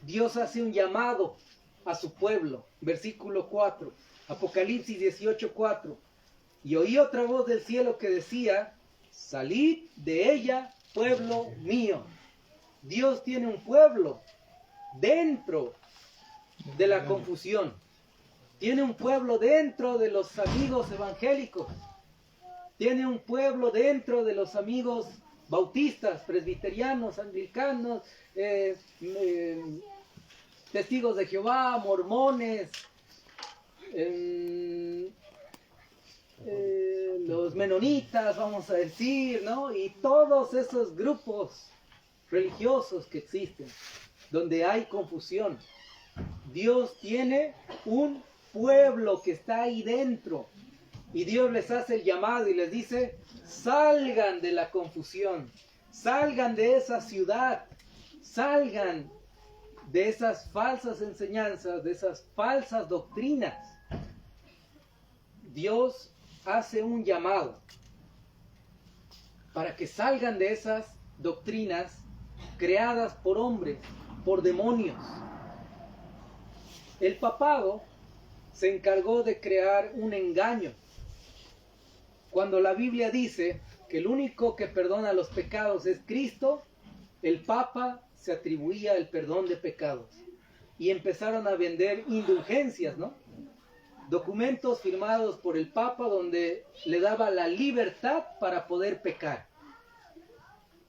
Dios hace un llamado a su pueblo. Versículo 4, Apocalipsis 18:4. Y oí otra voz del cielo que decía: salid de ella, pueblo mío. Dios tiene un pueblo dentro de la confusión. Tiene un pueblo dentro de los amigos evangélicos. Tiene un pueblo dentro de los amigos bautistas, presbiterianos, anglicanos, testigos de Jehová, mormones, los menonitas, vamos a decir, ¿no? Y todos esos grupos religiosos que existen, donde hay confusión. Dios tiene un pueblo que está ahí dentro. Y Dios les hace el llamado y les dice: salgan de la confusión, salgan de esa ciudad, salgan de esas falsas enseñanzas, de esas falsas doctrinas. Dios hace un llamado para que salgan de esas doctrinas creadas por hombres, por demonios. El papado se encargó de crear un engaño. Cuando la Biblia dice que el único que perdona los pecados es Cristo, el Papa se atribuía el perdón de pecados. Y empezaron a vender indulgencias, ¿no? Documentos firmados por el Papa donde le daba la libertad para poder pecar.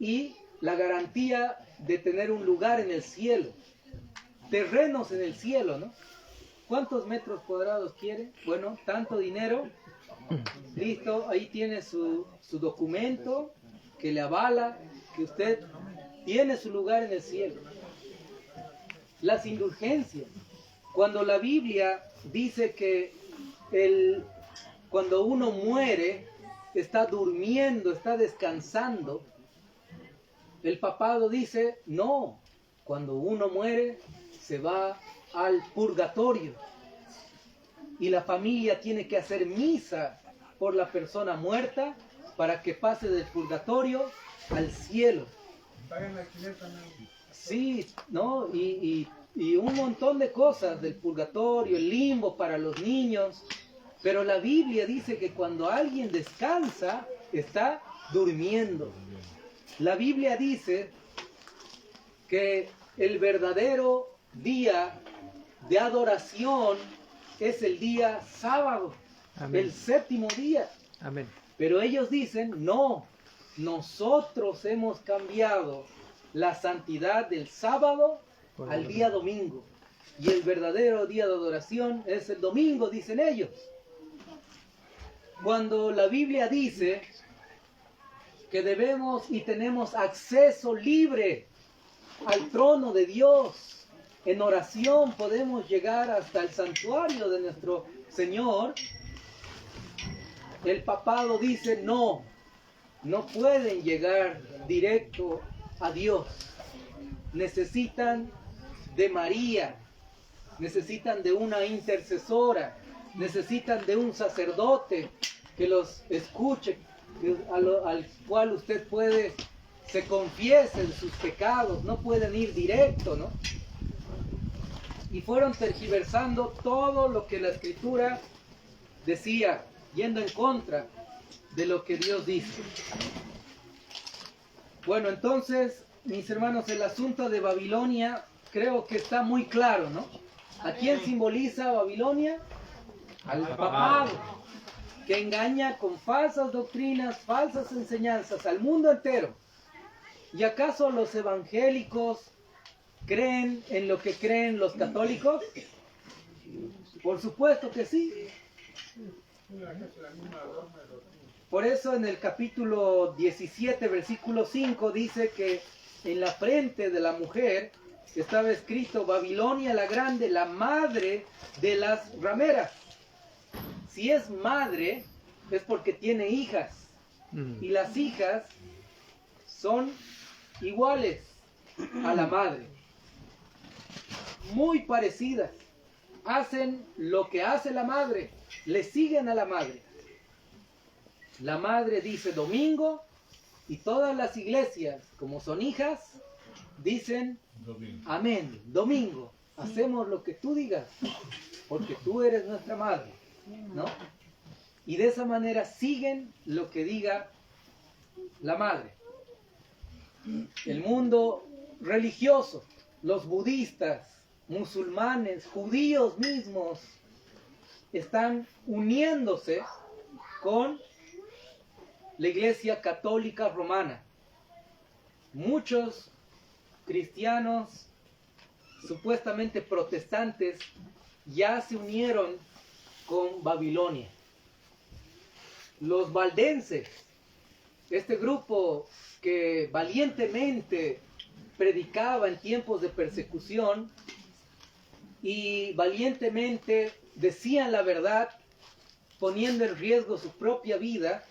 Y la garantía de tener un lugar en el cielo. Terrenos en el cielo, ¿no? ¿Cuántos metros cuadrados quiere? Bueno, tanto dinero. Listo, ahí tiene su documento que le avala que usted tiene su lugar en el cielo. Las indulgencias. Cuando la Biblia dice que cuando uno muere, está durmiendo, está descansando, el papado dice: no, cuando uno muere, se va al purgatorio. Y la familia tiene que hacer misa por la persona muerta para que pase del purgatorio al cielo. Sí, ¿no? Y un montón de cosas del purgatorio, el limbo para los niños. Pero la Biblia dice que cuando alguien descansa, está durmiendo. La Biblia dice que el verdadero día de adoración es el día sábado, Amén. el séptimo día. Amén. Pero ellos dicen, no, nosotros hemos cambiado la santidad del sábado Por al el día domingo. Y el verdadero día de adoración es el domingo, dicen ellos. Cuando la Biblia dice que debemos y tenemos acceso libre al trono de Dios, en oración podemos llegar hasta el santuario de nuestro Señor, el papado dice, no pueden llegar directo a Dios. Necesitan de María, necesitan de una intercesora, necesitan de un sacerdote que los escuche, al cual usted se confiesen sus pecados, no pueden ir directo, ¿no? Y fueron tergiversando todo lo que la Escritura decía, yendo en contra de lo que Dios dice. Bueno, entonces, mis hermanos, el asunto de Babilonia creo que está muy claro, ¿no? ¿A quién simboliza Babilonia? Al papado, que engaña con falsas doctrinas, falsas enseñanzas al mundo entero. ¿Y acaso los evangélicos creen en lo que creen los católicos? Por supuesto que sí. Por eso en el capítulo 17, versículo 5, dice que en la frente de la mujer estaba escrito Babilonia la Grande, la madre de las rameras. Si es madre, es porque tiene hijas. Y las hijas son iguales a la madre. Muy parecidas. Hacen lo que hace la madre. Le siguen a la madre. La madre dice domingo y todas las iglesias, como son hijas, dicen amén, domingo. Hacemos lo que tú digas, porque tú eres nuestra madre, ¿no? Y de esa manera siguen lo que diga la madre. El mundo religioso, los budistas, musulmanes, judíos mismos, están uniéndose con la Iglesia Católica Romana. Muchos cristianos supuestamente protestantes ya se unieron con Babilonia. Los valdenses, este grupo que valientemente predicaba en tiempos de persecución y valientemente decían la verdad, poniendo en riesgo su propia vida,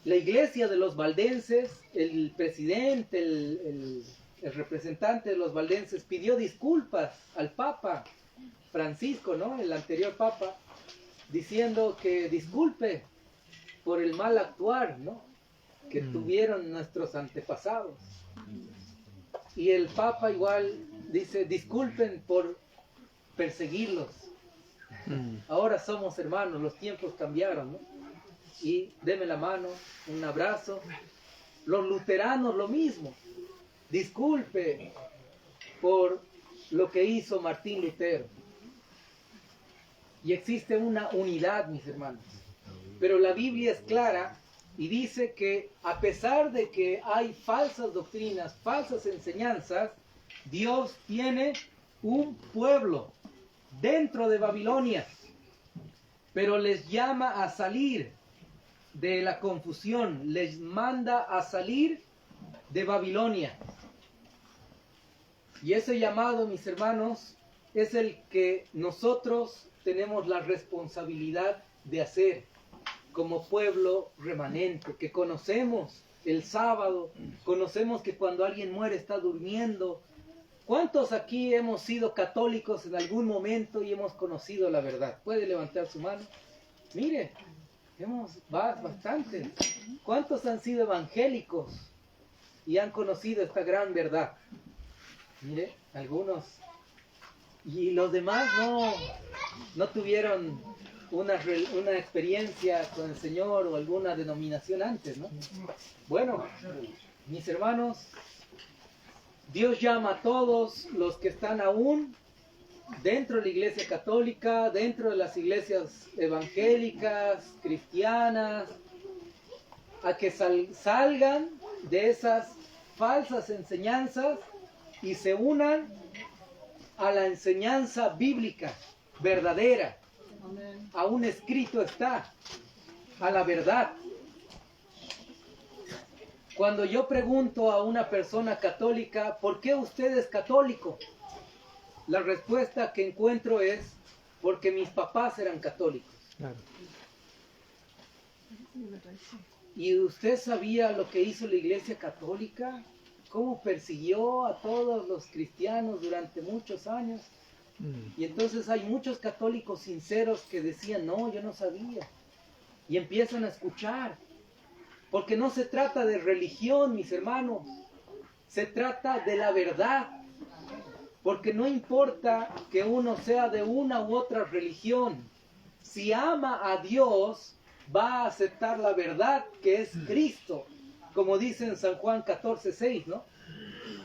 la iglesia de los valdenses, el presidente, el representante de los valdenses pidió disculpas al Papa Francisco, ¿no? El anterior Papa, diciendo que disculpe por el mal actuar, ¿no? Que tuvieron nuestros antepasados. Y el Papa igual dice, disculpen por perseguirlos. Ahora somos hermanos, los tiempos cambiaron, ¿no? Y deme la mano, un abrazo. Los luteranos lo mismo. Disculpe por lo que hizo Martín Lutero. Y existe una unidad, mis hermanos. Pero la Biblia es clara y dice que a pesar de que hay falsas doctrinas, falsas enseñanzas, Dios tiene un pueblo dentro de Babilonia, pero les llama a salir de la confusión, les manda a salir de Babilonia. Y ese llamado, mis hermanos, es el que nosotros tenemos la responsabilidad de hacer como pueblo remanente, que conocemos el sábado, conocemos que cuando alguien muere está durmiendo. ¿Cuántos aquí hemos sido católicos en algún momento y hemos conocido la verdad? ¿Puede levantar su mano? Mire, hemos bastantes. ¿Cuántos han sido evangélicos y han conocido esta gran verdad. Mire, algunos. Y los demás no tuvieron una experiencia con el Señor o alguna denominación antes, ¿no? Bueno, mis hermanos, Dios llama a todos los que están aún dentro de la iglesia católica, dentro de las iglesias evangélicas, cristianas, a que salgan de esas falsas enseñanzas y se unan a la enseñanza bíblica verdadera. Aún escrito está, a la verdad. Cuando yo pregunto a una persona católica, ¿por qué usted es católico? La respuesta que encuentro es, porque mis papás eran católicos. Claro. ¿Y usted sabía lo que hizo la Iglesia Católica? ¿Cómo persiguió a todos los cristianos durante muchos años? Y entonces hay muchos católicos sinceros que decían, no, yo no sabía. Y empiezan a escuchar. Porque no se trata de religión, mis hermanos. Se trata de la verdad. Porque no importa que uno sea de una u otra religión. Si ama a Dios, va a aceptar la verdad que es Cristo. Como dice en San Juan 14:6, ¿no?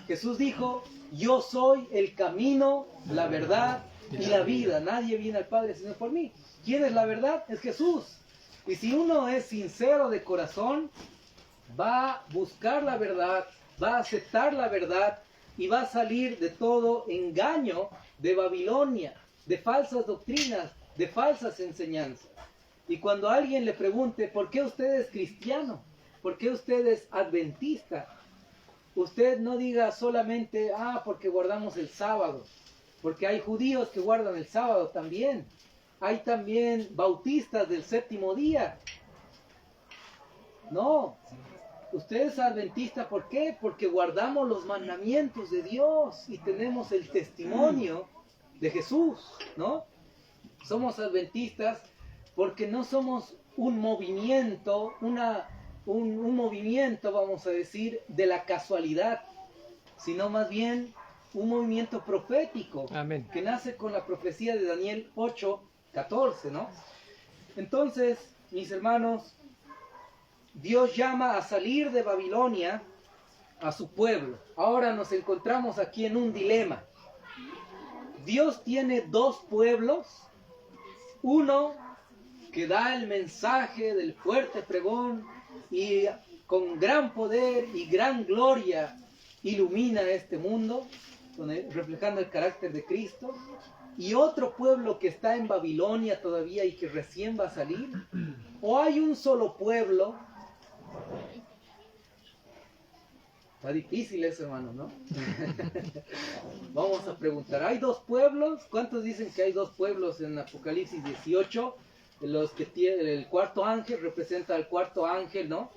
Jesús dijo, yo soy el camino, la verdad y la vida. Nadie viene al Padre sino por mí. ¿Quién es la verdad? Es Jesús. Y si uno es sincero de corazón, va a buscar la verdad, va a aceptar la verdad y va a salir de todo engaño de Babilonia, de falsas doctrinas, de falsas enseñanzas. Y cuando alguien le pregunte, ¿por qué usted es cristiano? ¿Por qué usted es adventista? Usted no diga solamente, porque guardamos el sábado. Porque hay judíos que guardan el sábado también. Hay también bautistas del séptimo día. No, usted es adventista, ¿por qué? Porque guardamos los mandamientos de Dios y tenemos el testimonio de Jesús, ¿no? Somos adventistas porque no somos un movimiento, un movimiento, vamos a decir, de la casualidad, sino más bien un movimiento profético. Amén. Que nace con la profecía de Daniel 8:14, ¿no? Entonces, mis hermanos, Dios llama a salir de Babilonia a su pueblo. Ahora nos encontramos aquí en un dilema. Dios tiene dos pueblos, uno que da el mensaje del fuerte pregón y con gran poder y gran gloria ilumina este mundo, reflejando el carácter de Cristo, y otro pueblo que está en Babilonia todavía y que recién va a salir. ¿O hay un solo pueblo? Está difícil eso, hermano, ¿no? Vamos a preguntar, ¿hay dos pueblos? ¿Cuántos dicen que hay dos pueblos en Apocalipsis 18? Los que tiene, el cuarto ángel representa al cuarto ángel, ¿no?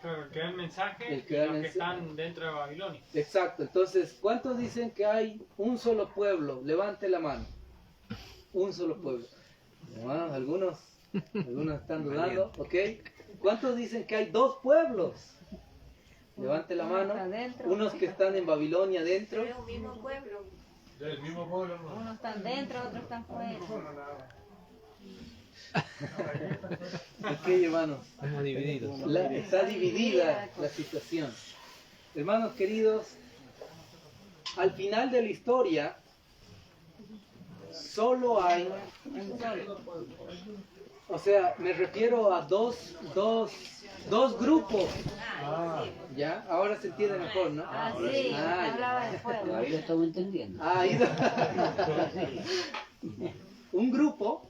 Pero el que da el mensaje El que y da los el que mensaje. están dentro de Babilonia. Exacto, entonces, ¿cuántos dicen que hay un solo pueblo? Levante la mano. Un solo pueblo. Bueno, algunos están dudando, ¿ok? ¿Cuántos dicen que hay dos pueblos? Levante la mano. Unos que están en Babilonia dentro. Es un mismo pueblo. Del mismo pueblo, hermano. Unos están dentro, otros están fuera. Ok, hermanos. Estamos divididos. Está dividida la situación. Hermanos queridos, al final de la historia, solo hay, o sea, me refiero a dos grupos. ¿Ya? Ahora se entiende mejor, ¿no? Sí, Ah, hablaba del pueblo. Ahí lo estamos entendiendo. Ahí un grupo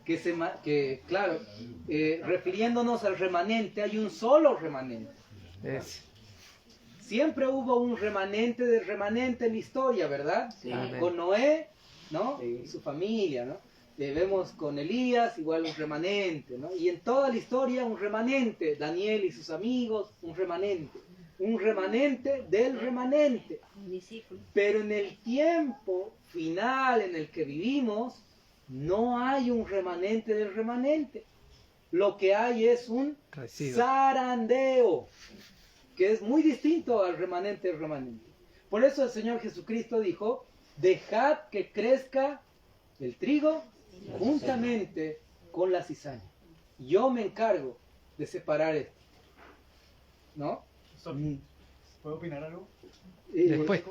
que claro, refiriéndonos al remanente, hay un solo remanente. Es. Siempre hubo un remanente del remanente en la historia, ¿verdad? Sí. Con Noé, ¿no? Sí. Y su familia, ¿no? Vemos con Elías, igual un remanente, ¿no? Y en toda la historia un remanente, Daniel y sus amigos, un remanente del remanente. Un discípulo. Pero en el tiempo final en el que vivimos, no hay un remanente del remanente. Lo que hay es un Residuo. zarandeo. que es muy distinto al remanente del remanente. Por eso el Señor Jesucristo dijo, dejad que crezca el trigo juntamente con la cizaña. Yo me encargo de separar esto. ¿No? ¿Puedo opinar algo? Después.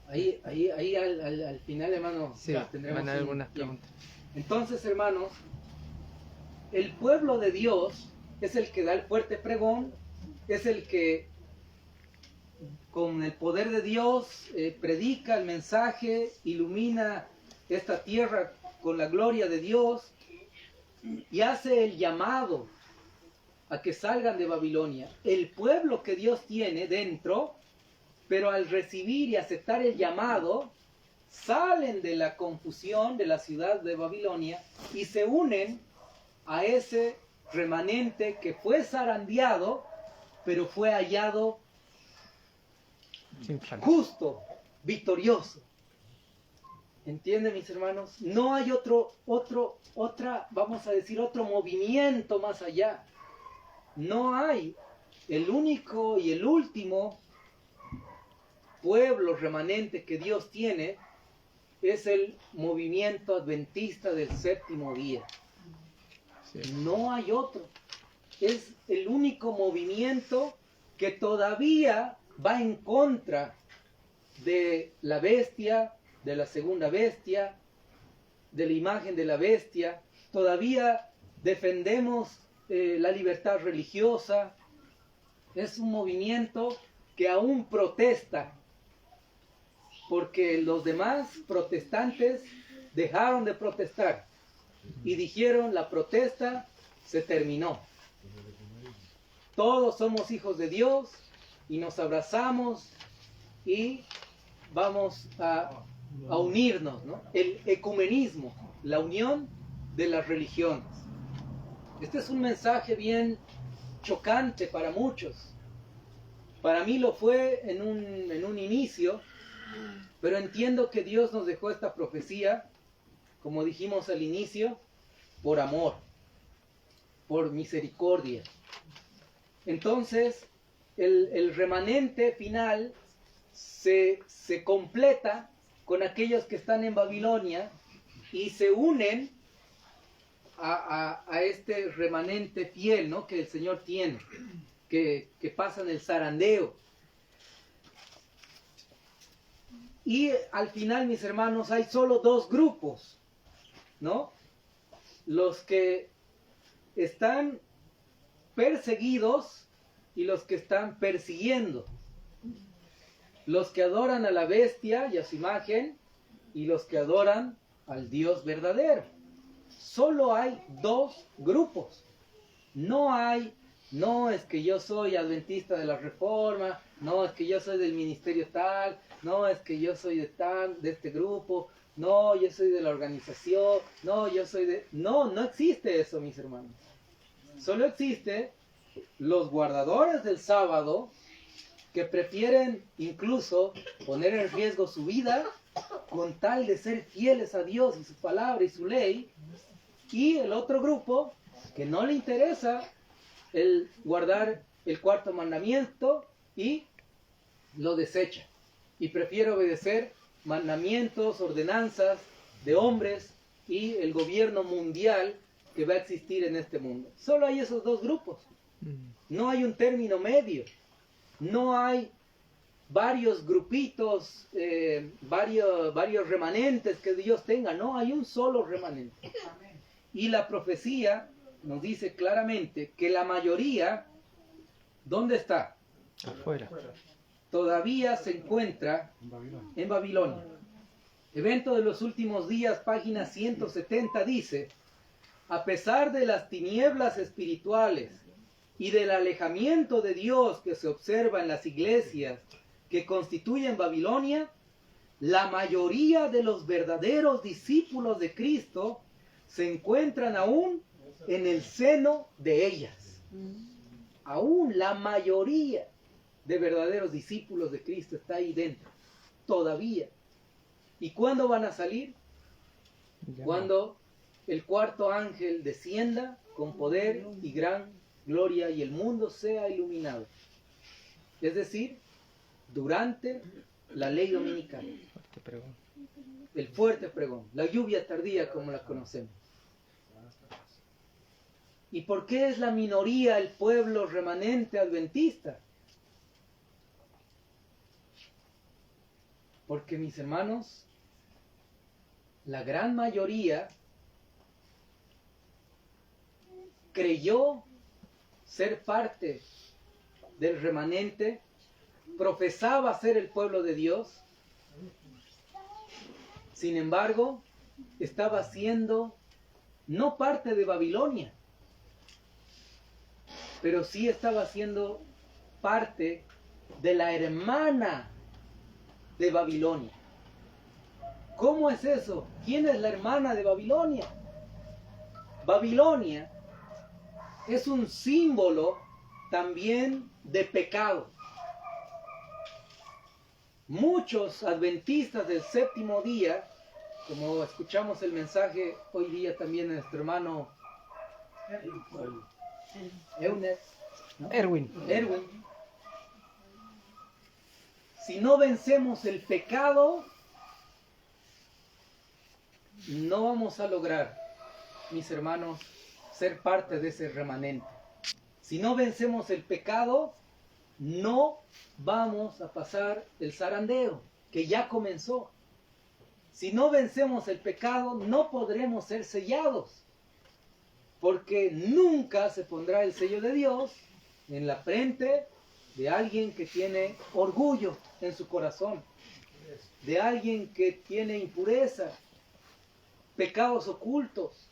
Ahí al final, hermano, Sí, tendremos van a haber un algunas tiempo. preguntas. Entonces, hermanos, el pueblo de Dios es el que da el fuerte pregón, es el que con el poder de Dios predica el mensaje, ilumina esta tierra con la gloria de Dios y hace el llamado a que salgan de Babilonia. El pueblo que Dios tiene dentro, pero al recibir y aceptar el llamado, salen de la confusión de la ciudad de Babilonia y se unen a ese remanente que fue zarandeado, pero fue hallado Sin falta. justo, victorioso. ¿Entienden, mis hermanos? No hay vamos a decir, otro movimiento más allá. No hay. El único y el último pueblo remanente que Dios tiene es el movimiento adventista del séptimo día. Sí. No hay otro. Es el único movimiento que todavía va en contra de la bestia, de la segunda bestia, de la imagen de la bestia. Todavía defendemos la libertad religiosa. Es un movimiento que aún protesta, porque los demás protestantes dejaron de protestar y dijeron, la protesta se terminó. Todos somos hijos de Dios y nos abrazamos y vamos a unirnos, ¿no? El ecumenismo, la unión de las religiones. Este es un mensaje bien chocante para muchos. Para mí lo fue en un inicio, pero entiendo que Dios nos dejó esta profecía, como dijimos al inicio, por amor, por misericordia. Entonces, el remanente final se completa con aquellos que están en Babilonia y se unen a este remanente fiel, ¿no?, que el Señor tiene, que pasan el zarandeo. Y al final, mis hermanos, hay solo dos grupos, ¿no? Los que están perseguidos y los que están persiguiendo. Los que adoran a la bestia y a su imagen y los que adoran al Dios verdadero. Solo hay dos grupos. No es que yo soy adventista de la Reforma, no es que yo soy del ministerio tal, no es que yo soy de este grupo, no, yo soy de la organización, no, yo soy de... No existe eso, mis hermanos. Solo existe los guardadores del sábado que prefieren incluso poner en riesgo su vida con tal de ser fieles a Dios y su palabra y su ley, y el otro grupo que no le interesa el guardar el cuarto mandamiento y lo desecha y prefiere obedecer mandamientos, ordenanzas de hombres y el gobierno mundial que va a existir en este mundo. Solo hay esos dos grupos. No hay un término medio. No hay varios grupitos, varios remanentes que Dios tenga. No, hay un solo remanente. Y la profecía nos dice claramente que la mayoría, ¿dónde está? Afuera. Todavía se encuentra en Babilonia. Evento de los últimos días, página 170, dice: a pesar de las tinieblas espirituales y del alejamiento de Dios que se observa en las iglesias que constituyen Babilonia, la mayoría de los verdaderos discípulos de Cristo se encuentran aún en el seno de ellas. Aún la mayoría de verdaderos discípulos de Cristo está ahí dentro, todavía. ¿Y cuándo van a salir? Ya. Cuando el cuarto ángel descienda con poder y gran gloria y el mundo sea iluminado. es decir, durante la ley dominical, Fuerte pregón. el fuerte pregón, la lluvia tardía como la conocemos. ¿Y por qué es la minoría el pueblo remanente adventista? Porque, mis hermanos, la gran mayoría creyó ser parte del remanente, profesaba ser el pueblo de Dios, sin embargo, estaba siendo no parte de Babilonia, pero sí estaba siendo parte de la hermana de Babilonia. ¿Cómo es eso? ¿Quién es la hermana de Babilonia? Babilonia es un símbolo también de pecado. Muchos adventistas del séptimo día, como escuchamos el mensaje hoy día también de nuestro hermano Eunes, ¿no? Erwin. Erwin, si no vencemos el pecado, no vamos a lograr, mis hermanos, ser parte de ese remanente. Si no vencemos el pecado, no vamos a pasar el zarandeo, que ya comenzó. Si no vencemos el pecado, no podremos ser sellados, porque nunca se pondrá el sello de Dios en la frente de alguien que tiene orgullo en su corazón, de alguien que tiene impureza, pecados ocultos.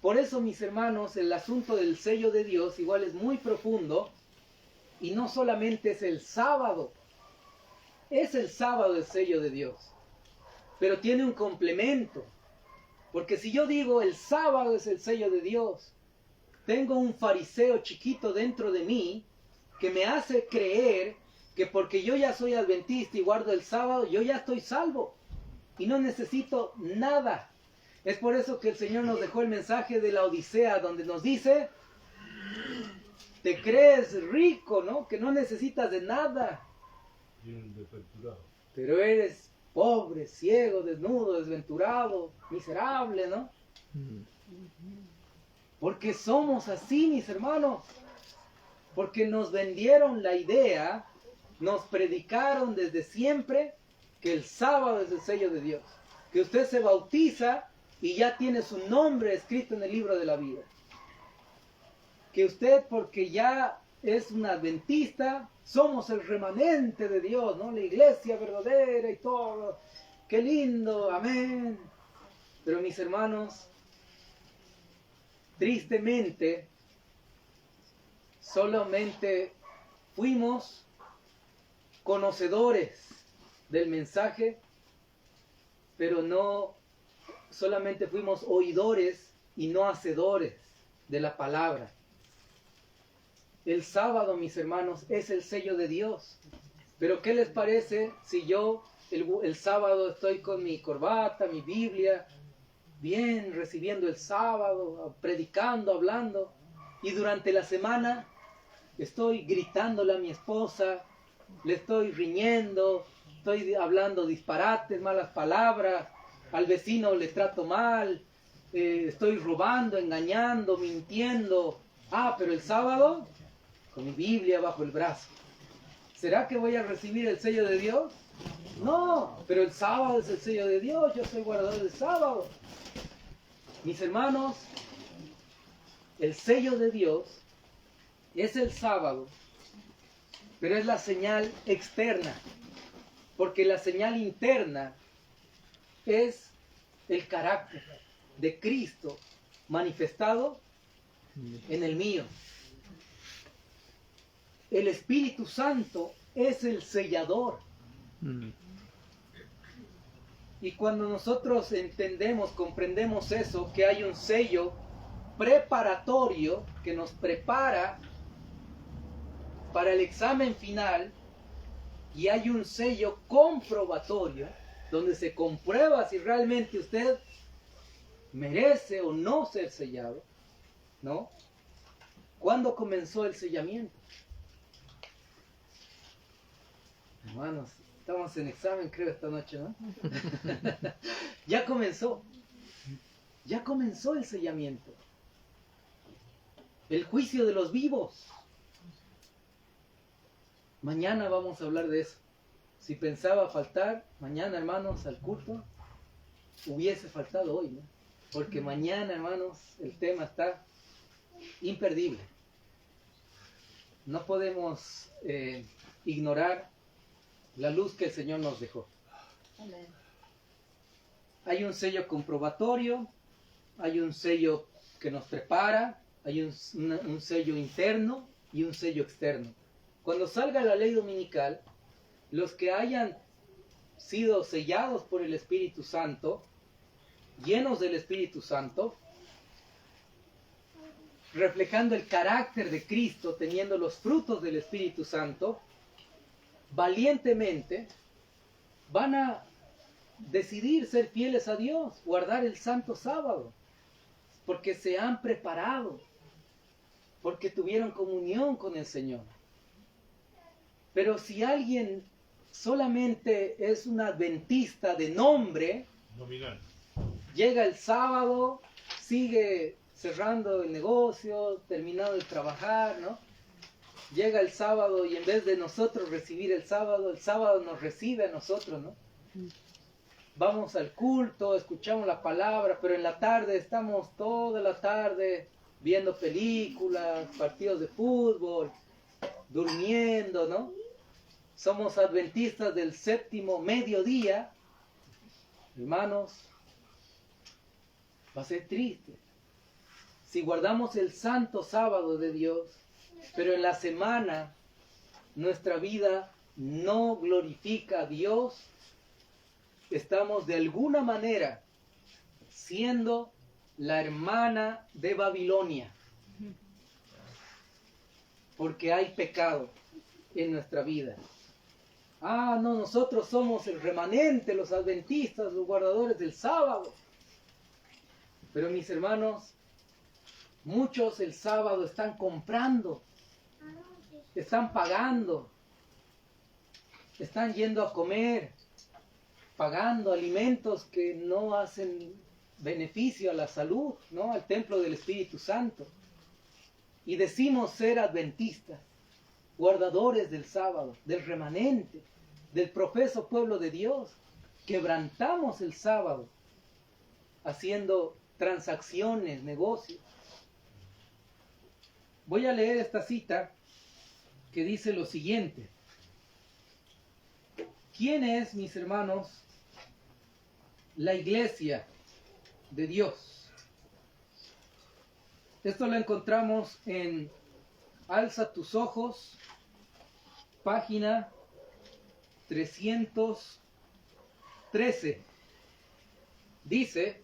Por eso, mis hermanos, el asunto del sello de Dios igual es muy profundo, y no solamente es el sábado el sello de Dios, pero tiene un complemento, porque si yo digo el sábado es el sello de Dios, tengo un fariseo chiquito dentro de mí que me hace creer que porque yo ya soy adventista y guardo el sábado, yo ya estoy salvo y no necesito nada. Es por eso que el Señor nos dejó el mensaje de la Odisea, donde nos dice: te crees rico, ¿no? Que no necesitas de nada, pero eres pobre, ciego, desnudo, desventurado, miserable, ¿no? Porque somos así, mis hermanos. Porque nos vendieron la idea, nos predicaron desde siempre que el sábado es el sello de Dios. Que usted se bautiza y ya tiene su nombre escrito en el libro de la vida. Que usted, porque ya es un adventista, somos el remanente de Dios, ¿no? La iglesia verdadera y todo. ¡Qué lindo! Amén. Pero, mis hermanos, tristemente, solamente fuimos conocedores del mensaje, pero no solamente fuimos oidores y no hacedores de la palabra. El sábado, mis hermanos, es el sello de Dios. Pero ¿qué les parece si yo el sábado estoy con mi corbata, mi Biblia, bien, recibiendo el sábado, predicando, hablando, y durante la semana estoy gritándole a mi esposa, le estoy riñendo, estoy hablando disparates, malas palabras, al vecino le trato mal, estoy robando, engañando, mintiendo? Pero el sábado, con mi Biblia bajo el brazo, ¿será que voy a recibir el sello de Dios? No, pero el sábado es el sello de Dios, yo soy guardador del sábado. Mis hermanos, el sello de Dios es el sábado, pero es la señal externa, porque la señal interna es el carácter de Cristo manifestado en el mío. El Espíritu Santo es el sellador. Y cuando nosotros entendemos, comprendemos eso, que hay un sello preparatorio que nos prepara para el examen final, y hay un sello comprobatorio donde se comprueba si realmente usted merece o no ser sellado, ¿no? ¿Cuándo comenzó el sellamiento? Hermanos, estamos en examen, creo, esta noche, ¿no? Ya comenzó. Ya comenzó el sellamiento. El juicio de los vivos. Mañana vamos a hablar de eso. Si pensaba faltar mañana, hermanos, al culto, hubiese faltado hoy, ¿no? Porque mañana, hermanos, el tema está imperdible. No podemos ignorar la luz que el Señor nos dejó. Amén. Hay un sello comprobatorio, hay un sello que nos prepara, hay un sello interno y un sello externo. Cuando salga la ley dominical, los que hayan sido sellados por el Espíritu Santo, llenos del Espíritu Santo, reflejando el carácter de Cristo, teniendo los frutos del Espíritu Santo, valientemente van a decidir ser fieles a Dios, guardar el santo sábado, porque se han preparado, porque tuvieron comunión con el Señor. Pero si alguien solamente es un adventista de nombre, Nominal. llega el sábado, sigue cerrando el negocio, terminado de trabajar, ¿no? Llega el sábado y en vez de nosotros recibir el sábado nos recibe a nosotros, ¿no? Vamos al culto, escuchamos la palabra, pero en la tarde estamos toda la tarde viendo películas, partidos de fútbol, durmiendo, ¿no? Somos adventistas del séptimo mediodía. Hermanos, va a ser triste. Si guardamos el santo sábado de Dios, pero en la semana nuestra vida no glorifica a Dios, estamos de alguna manera siendo la hermana de Babilonia, porque hay pecado en nuestra vida. Ah, no, nosotros somos el remanente, los adventistas, los guardadores del sábado. Pero mis hermanos, muchos el sábado están comprando, están pagando, están yendo a comer, pagando alimentos que no hacen beneficio a la salud, ¿no? Al templo del Espíritu Santo. Y decimos ser adventistas, guardadores del sábado, del remanente, del profeso pueblo de Dios. Quebrantamos el sábado haciendo transacciones, negocios. Voy a leer esta cita que dice lo siguiente. ¿Quién es, mis hermanos, la iglesia de Dios? Esto lo encontramos en Alza tus ojos, página 313. Dice,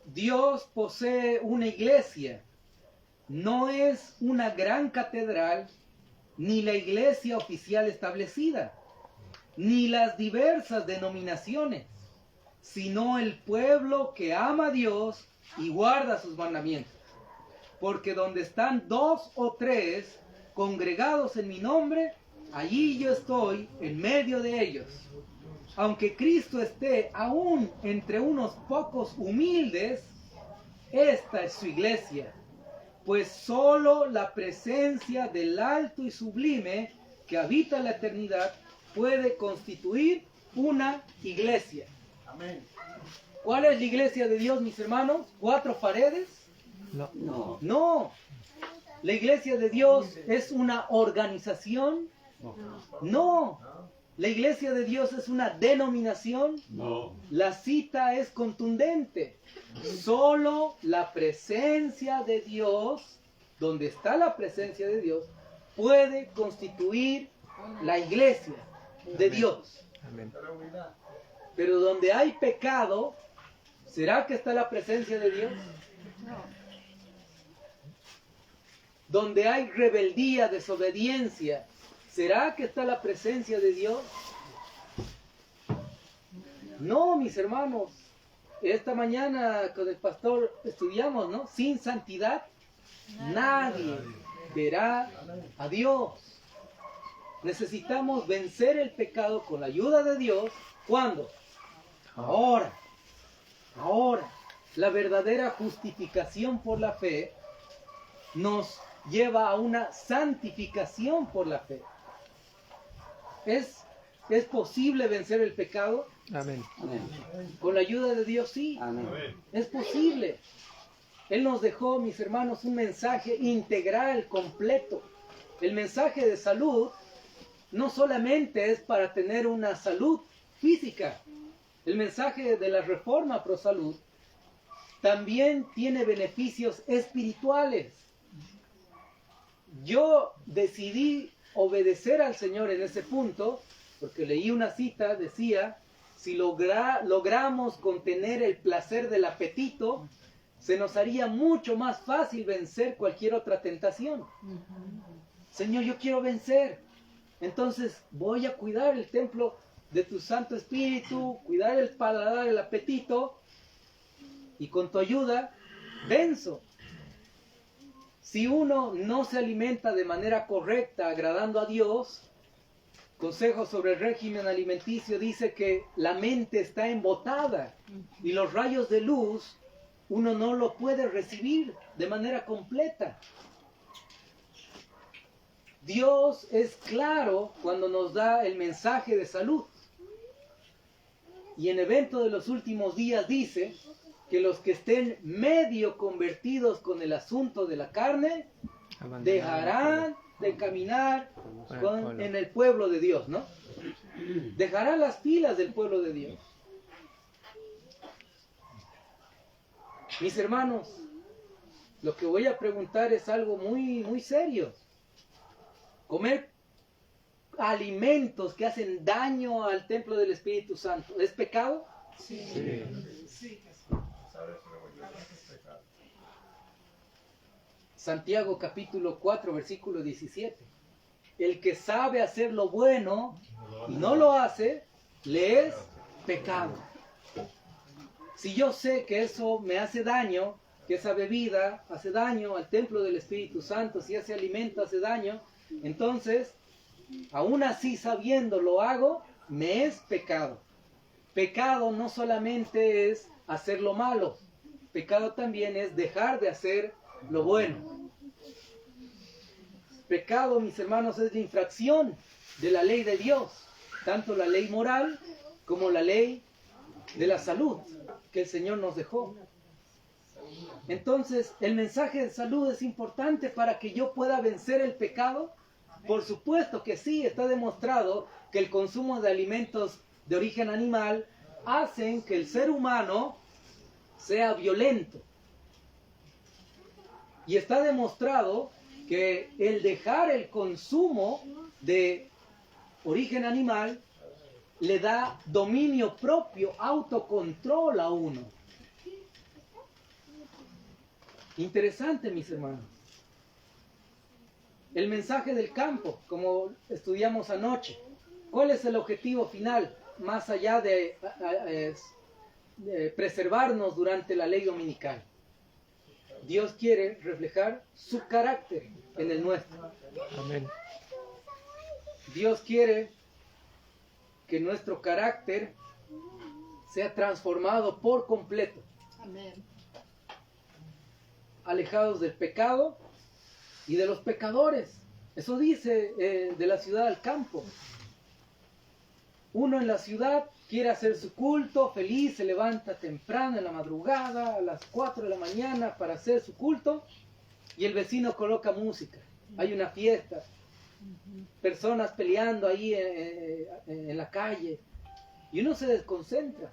Dios posee una iglesia, no es una gran catedral, ni la iglesia oficial establecida, ni las diversas denominaciones, sino el pueblo que ama a Dios y guarda sus mandamientos. Porque donde están 2 o 3 congregados en mi nombre, allí yo estoy en medio de ellos. Aunque Cristo esté aún entre unos pocos humildes, esta es su iglesia. Pues solo la presencia del alto y sublime que habita en la eternidad puede constituir una iglesia. Amén. ¿Cuál es la iglesia de Dios, mis hermanos? ¿4 paredes? No. No. ¿La iglesia de Dios es una organización? No. ¿La iglesia de Dios es una denominación? No. La cita es contundente. Solo la presencia de Dios, donde está la presencia de Dios, puede constituir la iglesia de Dios. Amén. Pero donde hay pecado, ¿será que está la presencia de Dios? Donde hay rebeldía, desobediencia, ¿será que está la presencia de Dios? No, mis hermanos. Esta mañana con el pastor estudiamos, ¿no? Sin santidad nadie verá a Dios. necesitamos vencer el pecado con la ayuda de Dios. ¿Cuándo? Ahora. Ahora. La verdadera justificación por la fe nos lleva a una santificación por la fe. ¿Es posible vencer el pecado? Amén. Con la ayuda de Dios, sí. Amén. Es posible. Él nos dejó, mis hermanos, un mensaje integral, completo. El mensaje de salud no solamente es para tener una salud física. El mensaje de la Reforma Pro Salud también tiene beneficios espirituales. Yo decidí obedecer al Señor en ese punto, porque leí una cita, decía, si logramos contener el placer del apetito, se nos haría mucho más fácil vencer cualquier otra tentación. Señor, yo quiero vencer. Entonces voy a cuidar el templo de tu Santo Espíritu, cuidar el paladar, el apetito, y con tu ayuda venzo. Si uno no se alimenta de manera correcta, agradando a Dios, Consejo sobre el régimen alimenticio dice que la mente está embotada y los rayos de luz uno no lo puede recibir de manera completa. Dios es claro cuando nos da el mensaje de salud. Y en Evento de los Últimos Días dice que los que estén medio convertidos con el asunto de la carne dejarán de caminar en el pueblo de Dios, ¿no? Dejarán las filas del pueblo de Dios. Mis hermanos, lo que voy a preguntar es algo muy, muy serio. Comer alimentos que hacen daño al templo del Espíritu Santo, ¿es pecado? Sí. Santiago capítulo 4, versículo 17. El que sabe hacer lo bueno y no lo hace, le es pecado. Si yo sé que eso me hace daño, que esa bebida hace daño al templo del Espíritu Santo, si ese alimento hace daño, entonces, aún así sabiendo lo hago, me es pecado. Pecado no solamente es hacer lo malo, pecado también es dejar de hacer lo bueno. Pecado, mis hermanos, es la infracción de la ley de Dios, tanto la ley moral como la ley de la salud que el Señor nos dejó. Entonces, el mensaje de salud es importante para que yo pueda vencer el pecado. Por supuesto que sí, está demostrado que el consumo de alimentos de origen animal hacen que el ser humano sea violento. Y está demostrado que el dejar el consumo de origen animal le da dominio propio, autocontrol a uno. Interesante, mis hermanos. El mensaje del campo, como estudiamos anoche. ¿Cuál es el objetivo final? Más allá de preservarnos durante la ley dominical. Dios quiere reflejar su carácter en el nuestro. Amén. Dios quiere que nuestro carácter sea transformado por completo. Amén. Alejados del pecado y de los pecadores. Eso dice de la ciudad al campo. Uno en la ciudad quiere hacer su culto, feliz, se levanta temprano en la madrugada, a las 4 de la mañana para hacer su culto, y el vecino coloca música. Hay una fiesta, personas peleando ahí en la calle, y uno se desconcentra.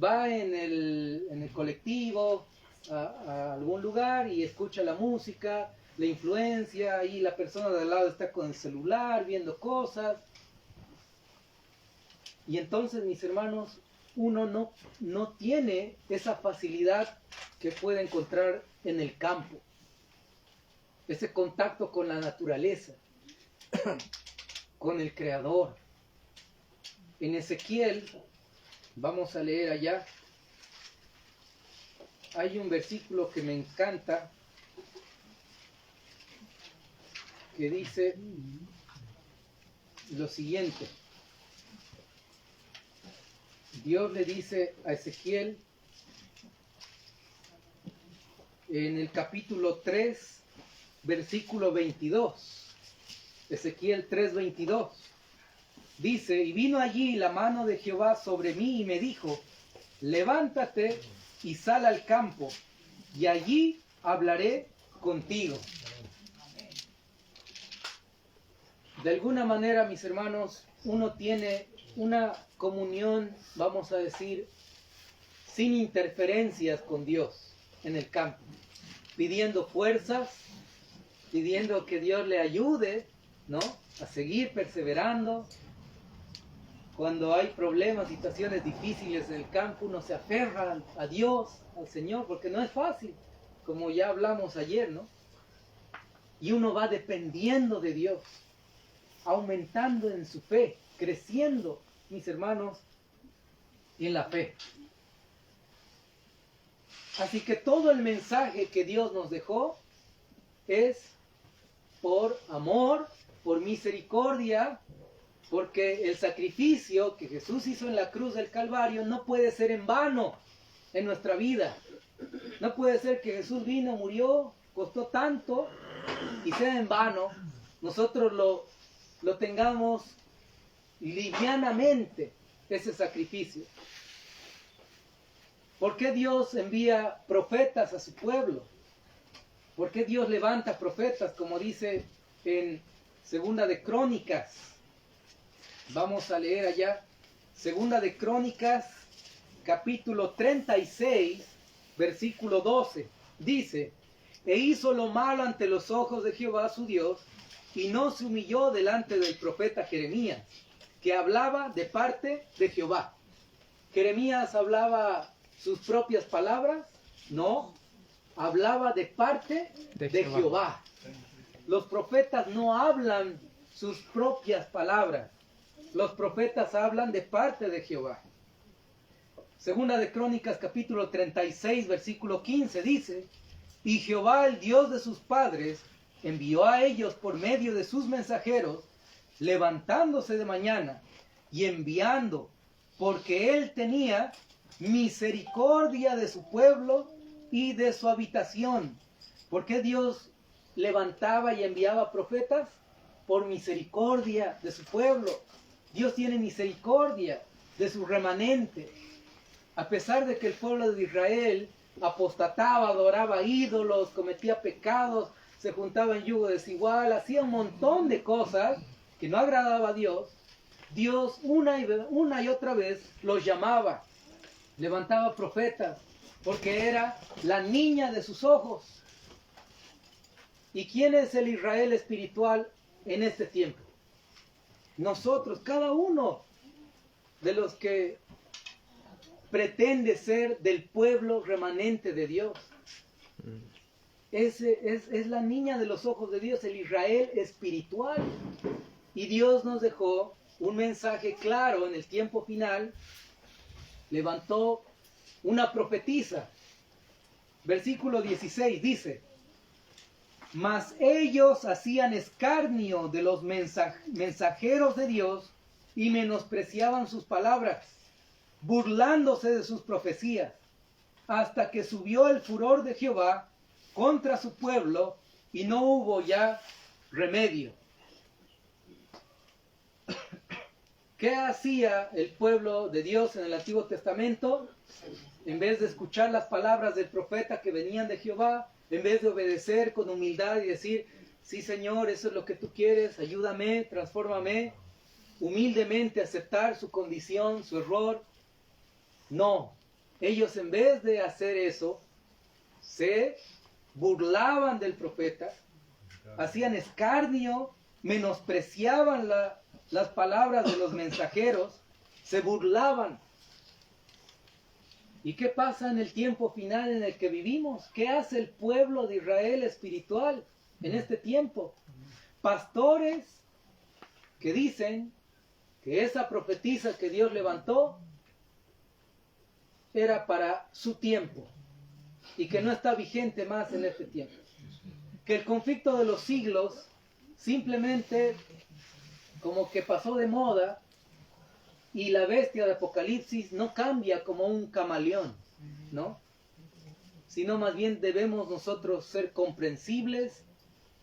Va en el colectivo a algún lugar y escucha la música, la influencia, y la persona de al lado está con el celular viendo cosas. Y entonces, mis hermanos, uno no tiene esa facilidad que puede encontrar en el campo. Ese contacto con la naturaleza, con el Creador. En Ezequiel, vamos a leer allá, hay un versículo que me encanta, que dice: lo siguiente. Dios le dice a Ezequiel en el capítulo 3, versículo 22. Ezequiel 3:22. Dice, y vino allí la mano de Jehová sobre mí y me dijo, levántate y sal al campo, y allí hablaré contigo. De alguna manera, mis hermanos, uno tiene una comunión, vamos a decir, sin interferencias con Dios en el campo, pidiendo fuerzas, pidiendo que Dios le ayude, ¿no?, a seguir perseverando. Cuando hay problemas, situaciones difíciles en el campo, uno se aferra a Dios, al Señor, porque no es fácil, como ya hablamos ayer, ¿no? Y uno va dependiendo de Dios, aumentando en su fe, creciendo, mis hermanos, en la fe. Así que todo el mensaje que Dios nos dejó es por amor, por misericordia, porque el sacrificio que Jesús hizo en la cruz del Calvario no puede ser en vano en nuestra vida. No puede ser que Jesús vino, murió, costó tanto y sea en vano. Nosotros lo tengamos livianamente, ese sacrificio. ¿Por qué Dios envía profetas a su pueblo? ¿Por qué Dios levanta profetas, como dice en Segunda de Crónicas? Vamos a leer allá, Segunda de Crónicas, capítulo 36, versículo 12. Dice, e hizo lo malo ante los ojos de Jehová su Dios, y no se humilló delante del profeta Jeremías, que hablaba de parte de Jehová. ¿Jeremías hablaba sus propias palabras? No, hablaba de parte de Jehová. Los profetas no hablan sus propias palabras. Los profetas hablan de parte de Jehová. Segunda de Crónicas, capítulo 36, versículo 15, dice, y Jehová, el Dios de sus padres, envió a ellos por medio de sus mensajeros, levantándose de mañana y enviando, porque él tenía misericordia de su pueblo y de su habitación. ¿Por qué Dios levantaba y enviaba profetas? Por misericordia de su pueblo. Dios tiene misericordia de su remanente. A pesar de que el pueblo de Israel apostataba, adoraba ídolos, cometía pecados, se juntaba en yugo desigual, hacía un montón de cosas que no agradaba a Dios, Dios una y otra vez los llamaba, levantaba profetas, porque era la niña de sus ojos. ¿Y quién es el Israel espiritual en este tiempo? Nosotros, cada uno de los que pretende ser del pueblo remanente de Dios. Es la niña de los ojos de Dios, el Israel espiritual. Y Dios nos dejó un mensaje claro en el tiempo final. Levantó una profetisa. Versículo 16 dice, mas ellos hacían escarnio de los mensajeros de Dios y menospreciaban sus palabras, burlándose de sus profecías, hasta que subió el furor de Jehová contra su pueblo y no hubo ya remedio. ¿Qué hacía el pueblo de Dios en el Antiguo Testamento? En vez de escuchar las palabras del profeta que venían de Jehová, en vez de obedecer con humildad y decir, sí Señor, eso es lo que tú quieres, ayúdame, transfórmame, humildemente aceptar su condición, su error. No, ellos en vez de hacer eso, se burlaban del profeta, hacían escarnio, menospreciaban las palabras de los mensajeros, se burlaban. ¿Y qué pasa en el tiempo final en el que vivimos? ¿Qué hace el pueblo de Israel espiritual en este tiempo? Pastores que dicen que esa profetisa que Dios levantó era para su tiempo y que no está vigente más en este tiempo. Que el conflicto de los siglos simplemente como que pasó de moda y la bestia de Apocalipsis no cambia como un camaleón, ¿no? Sino más bien debemos nosotros ser comprensibles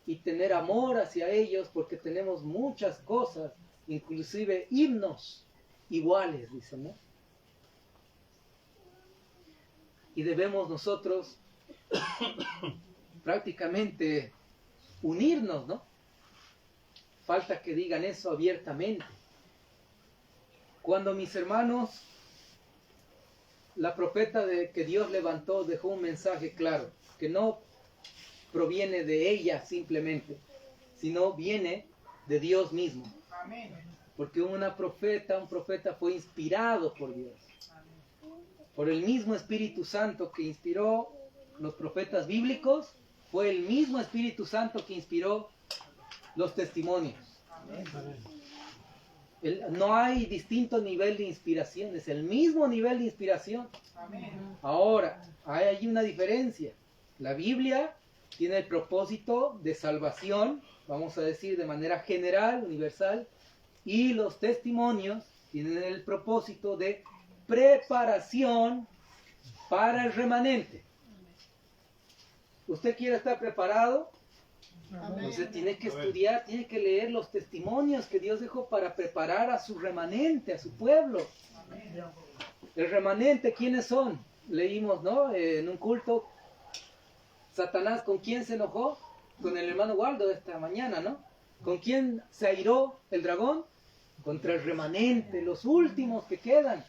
y tener amor hacia ellos porque tenemos muchas cosas, inclusive himnos iguales, dicen, ¿no? Y debemos nosotros prácticamente unirnos, ¿no? Falta que digan eso abiertamente. Cuando mis hermanos, la profeta que Dios levantó dejó un mensaje claro, que no proviene de ella simplemente, sino viene de Dios mismo. Porque un profeta fue inspirado por Dios. Por el mismo Espíritu Santo que inspiró los profetas bíblicos, fue el mismo Espíritu Santo que inspiró los testimonios. No hay distinto nivel de inspiración, es el mismo nivel de inspiración. Ahora, hay una diferencia. La Biblia tiene el propósito de salvación, vamos a decir de manera general, universal, y los testimonios tienen el propósito de preparación para el remanente. ¿Usted quiere estar preparado? Entonces tiene que estudiar, tiene que leer los testimonios que Dios dejó para preparar a su remanente, a su pueblo. El remanente, ¿quiénes son? Leímos, ¿no? En un culto, Satanás, ¿con quién se enojó? Con el hermano Waldo esta mañana, ¿no? ¿Con quién se airó el dragón? Contra el remanente, los últimos que quedan.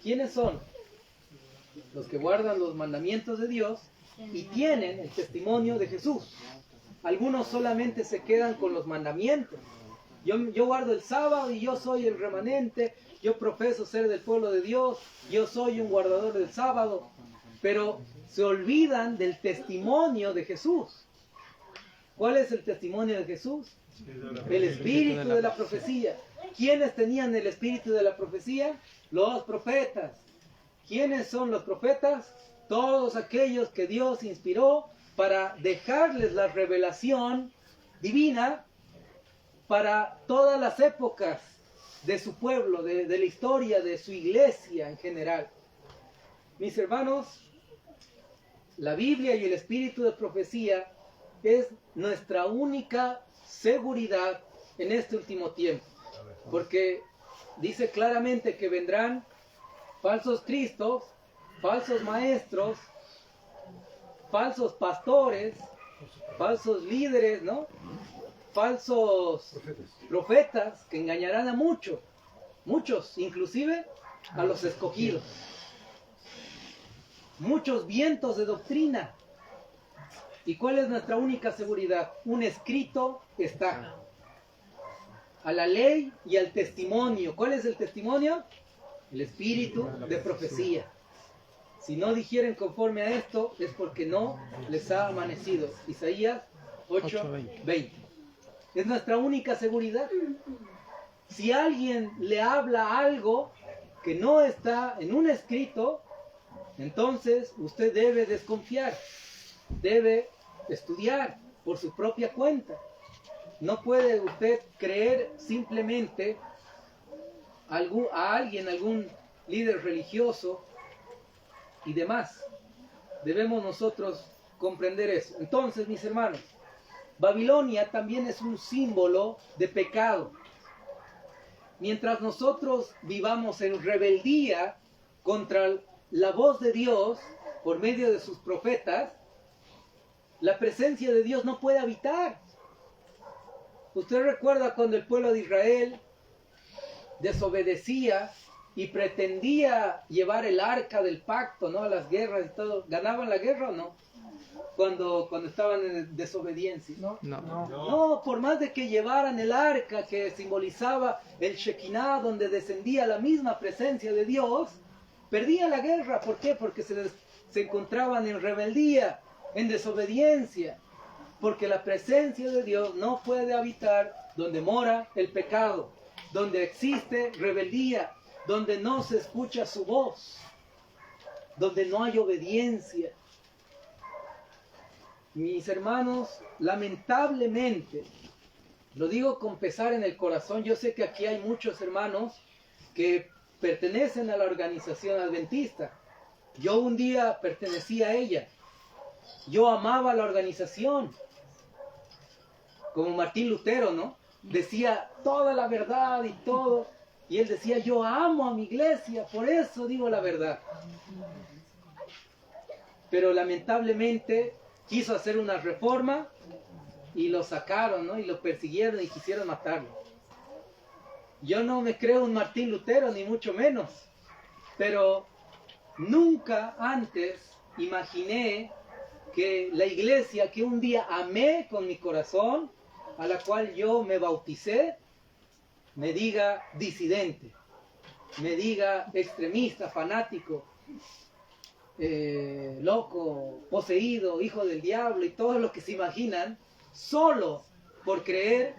¿Quiénes son? Los que guardan los mandamientos de Dios y tienen el testimonio de Jesús. Algunos solamente se quedan con los mandamientos. Yo guardo el sábado y yo soy el remanente, yo profeso ser del pueblo de Dios, yo soy un guardador del sábado, pero se olvidan del testimonio de Jesús. ¿Cuál es el testimonio de Jesús? El espíritu de la profecía. ¿Quiénes tenían el espíritu de la profecía? Los profetas. ¿Quiénes son los profetas? Todos aquellos que Dios inspiró para dejarles la revelación divina para todas las épocas de su pueblo, de la historia de su iglesia en general. Mis hermanos, la Biblia y el espíritu de profecía es nuestra única seguridad en este último tiempo, porque dice claramente que vendrán falsos cristos, falsos maestros, falsos pastores, falsos líderes, ¿no? Falsos profetas que engañarán a muchos, inclusive a los escogidos. Muchos vientos de doctrina. ¿Y cuál es nuestra única seguridad? Un escrito está. A la ley y al testimonio. ¿Cuál es el testimonio? El espíritu de profecía. Si no digieren conforme a esto, es porque no les ha amanecido. Isaías 8:20. Es nuestra única seguridad. Si alguien le habla algo que no está en un escrito, entonces usted debe desconfiar, debe estudiar por su propia cuenta. No puede usted creer simplemente a alguien, algún líder religioso y demás. Debemos nosotros comprender eso. Entonces, mis hermanos, Babilonia también es un símbolo de pecado. Mientras nosotros vivamos en rebeldía contra la voz de Dios por medio de sus profetas, la presencia de Dios no puede habitar. Usted recuerda cuando el pueblo de Israel desobedecía y pretendía llevar el arca del pacto, ¿no? A las guerras y todo. ¿Ganaban la guerra o no? Cuando estaban en desobediencia. No, por más de que llevaran el arca que simbolizaba el Shekinah, donde descendía la misma presencia de Dios, perdían la guerra. ¿Por qué? Porque se encontraban en rebeldía, en desobediencia. Porque la presencia de Dios no puede habitar donde mora el pecado, donde existe rebeldía, donde no se escucha su voz, donde no hay obediencia. Mis hermanos, lamentablemente, Lo digo con pesar en el corazón. Yo sé que aquí hay muchos hermanos que pertenecen a la organización adventista. Yo un día pertenecí a ella. Yo amaba la organización. Como Martín Lutero, ¿no? Decía toda la verdad y todo. Y él decía, yo amo a mi iglesia, por eso digo la verdad. Pero lamentablemente quiso hacer una reforma y lo sacaron, ¿no? Y lo persiguieron y quisieron matarlo. Yo no me creo un Martín Lutero, ni mucho menos. Pero nunca antes imaginé que la iglesia que un día amé con mi corazón, a la cual yo me bauticé, me diga disidente, me diga extremista, fanático, loco, poseído, hijo del diablo y todo lo que se imaginan, solo por creer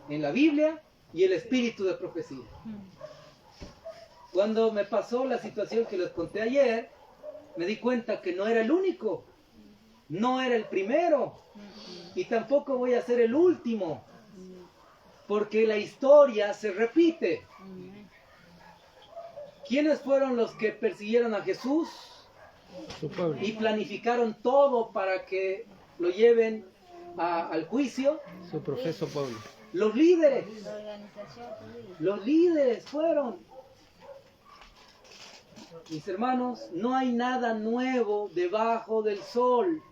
en la Biblia y el espíritu de profecía. Cuando me pasó la situación que les conté ayer, me di cuenta que no era el único, no era el primero, y tampoco voy a ser el último, porque la historia se repite. ¿Quiénes fueron los que persiguieron a Jesús Su pueblo. y planificaron todo para que lo lleven al juicio? Su profeso pueblo. Los líderes. La organización judía. Los líderes fueron. Mis hermanos, no hay nada nuevo debajo del sol.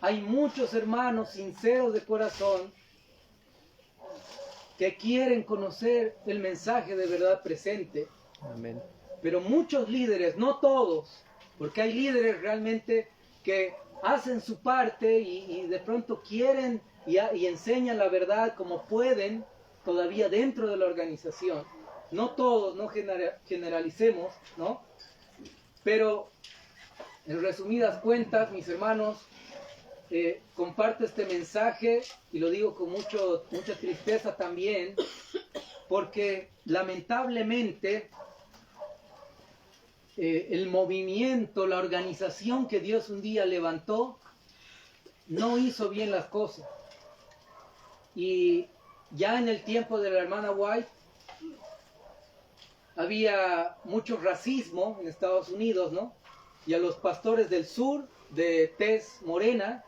Hay muchos hermanos sinceros de corazón que quieren conocer el mensaje de verdad presente. Amén. Pero muchos líderes, no todos, porque hay líderes realmente que hacen su parte y de pronto quieren y enseñan la verdad como pueden todavía dentro de la organización. No todos, no generalicemos, ¿no? Pero en resumidas cuentas, mis hermanos, comparto este mensaje y lo digo con mucha tristeza también, porque lamentablemente el movimiento, la organización que Dios un día levantó, no hizo bien las cosas. Y ya en el tiempo de la hermana White, había mucho racismo en Estados Unidos, ¿no? Y a los pastores del sur, de tez morena,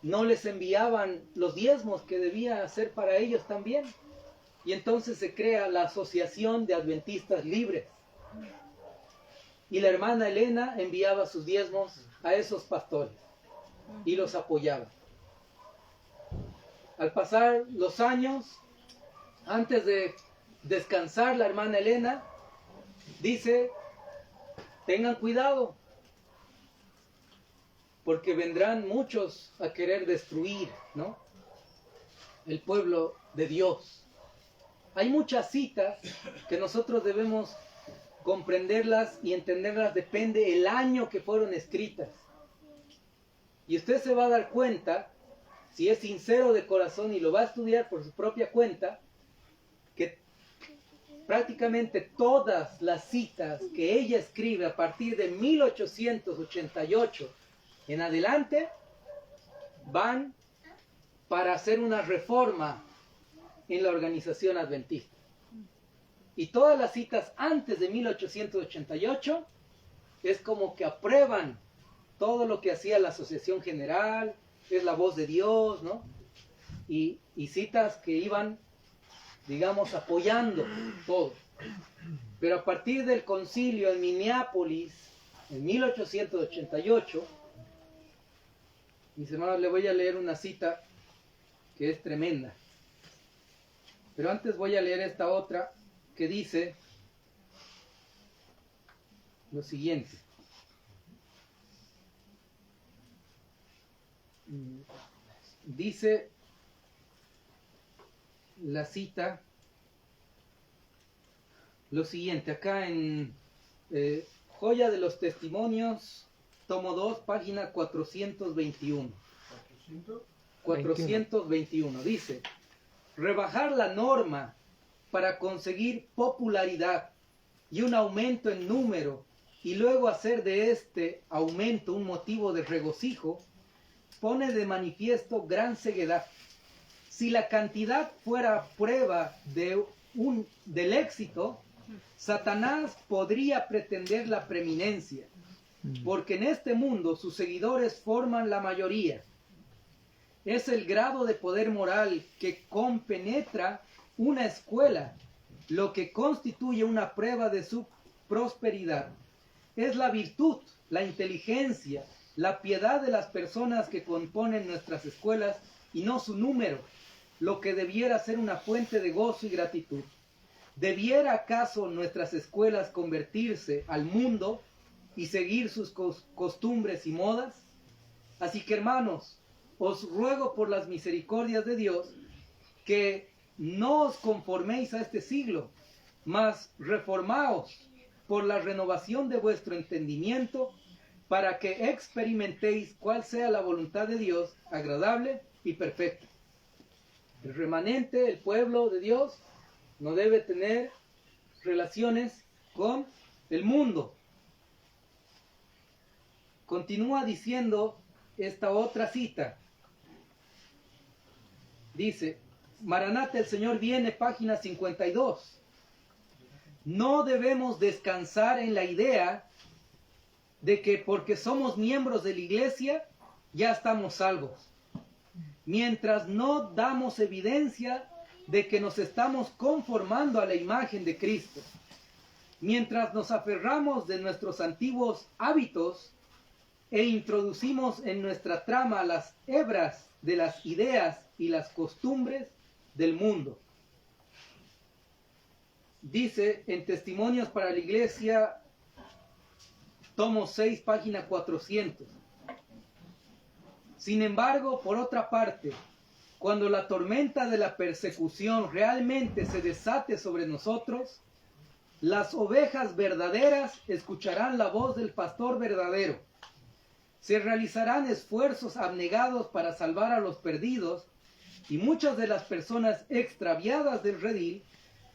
no les enviaban los diezmos que debía hacer para ellos también. Y entonces se crea la Asociación de Adventistas Libres. Y la hermana Elena enviaba sus diezmos a esos pastores y los apoyaba. Al pasar los años, antes de descansar, la hermana Elena dice, tengan cuidado, porque vendrán muchos a querer destruir, ¿no?, el pueblo de Dios. Hay muchas citas que nosotros debemos comprenderlas y entenderlas, depende el año que fueron escritas. Y usted se va a dar cuenta, si es sincero de corazón y lo va a estudiar por su propia cuenta, que prácticamente todas las citas que ella escribe a partir de 1888 en adelante van para hacer una reforma en la organización adventista. Y todas las citas antes de 1888 es como que aprueban todo lo que hacía la Asociación General, es la voz de Dios, ¿no? Y citas que iban, digamos, apoyando todo. Pero a partir del concilio en Minneapolis, en 1888, mis hermanos, le voy a leer una cita que es tremenda. Pero antes voy a leer esta otra que dice lo siguiente. Dice la cita lo siguiente, acá en Joya de los Testimonios, tomo 2, página 421. 421, dice: rebajar la norma para conseguir popularidad y un aumento en número, y luego hacer de este aumento un motivo de regocijo, pone de manifiesto gran ceguedad. si la cantidad fuera prueba del éxito, Satanás podría pretender la preeminencia, porque en este mundo sus seguidores forman la mayoría. Es el grado de poder moral que compenetra una escuela lo que constituye una prueba de su prosperidad. Es la virtud, la inteligencia, la piedad de las personas que componen nuestras escuelas y no su número, lo que debiera ser una fuente de gozo y gratitud. ¿Debiera acaso nuestras escuelas convertirse al mundo y seguir sus costumbres y modas? Así que, hermanos, os ruego por las misericordias de Dios que no os conforméis a este siglo, mas reformaos por la renovación de vuestro entendimiento, para que experimentéis cuál sea la voluntad de Dios, agradable y perfecta. El remanente, el pueblo de Dios, no debe tener relaciones con el mundo. Continúa diciendo esta otra cita. Dice, Maranata, el Señor viene, página 52. No debemos descansar en la idea de que porque somos miembros de la iglesia ya estamos salvos, mientras no damos evidencia de que nos estamos conformando a la imagen de Cristo, mientras nos aferramos de nuestros antiguos hábitos e introducimos en nuestra trama las hebras de las ideas y las costumbres del mundo. Dice en Testimonios para la Iglesia, tomo 6, página 400. Sin embargo, por otra parte, cuando la tormenta de la persecución realmente se desate sobre nosotros, las ovejas verdaderas escucharán la voz del pastor verdadero. Se realizarán esfuerzos abnegados para salvar a los perdidos, y muchas de las personas extraviadas del redil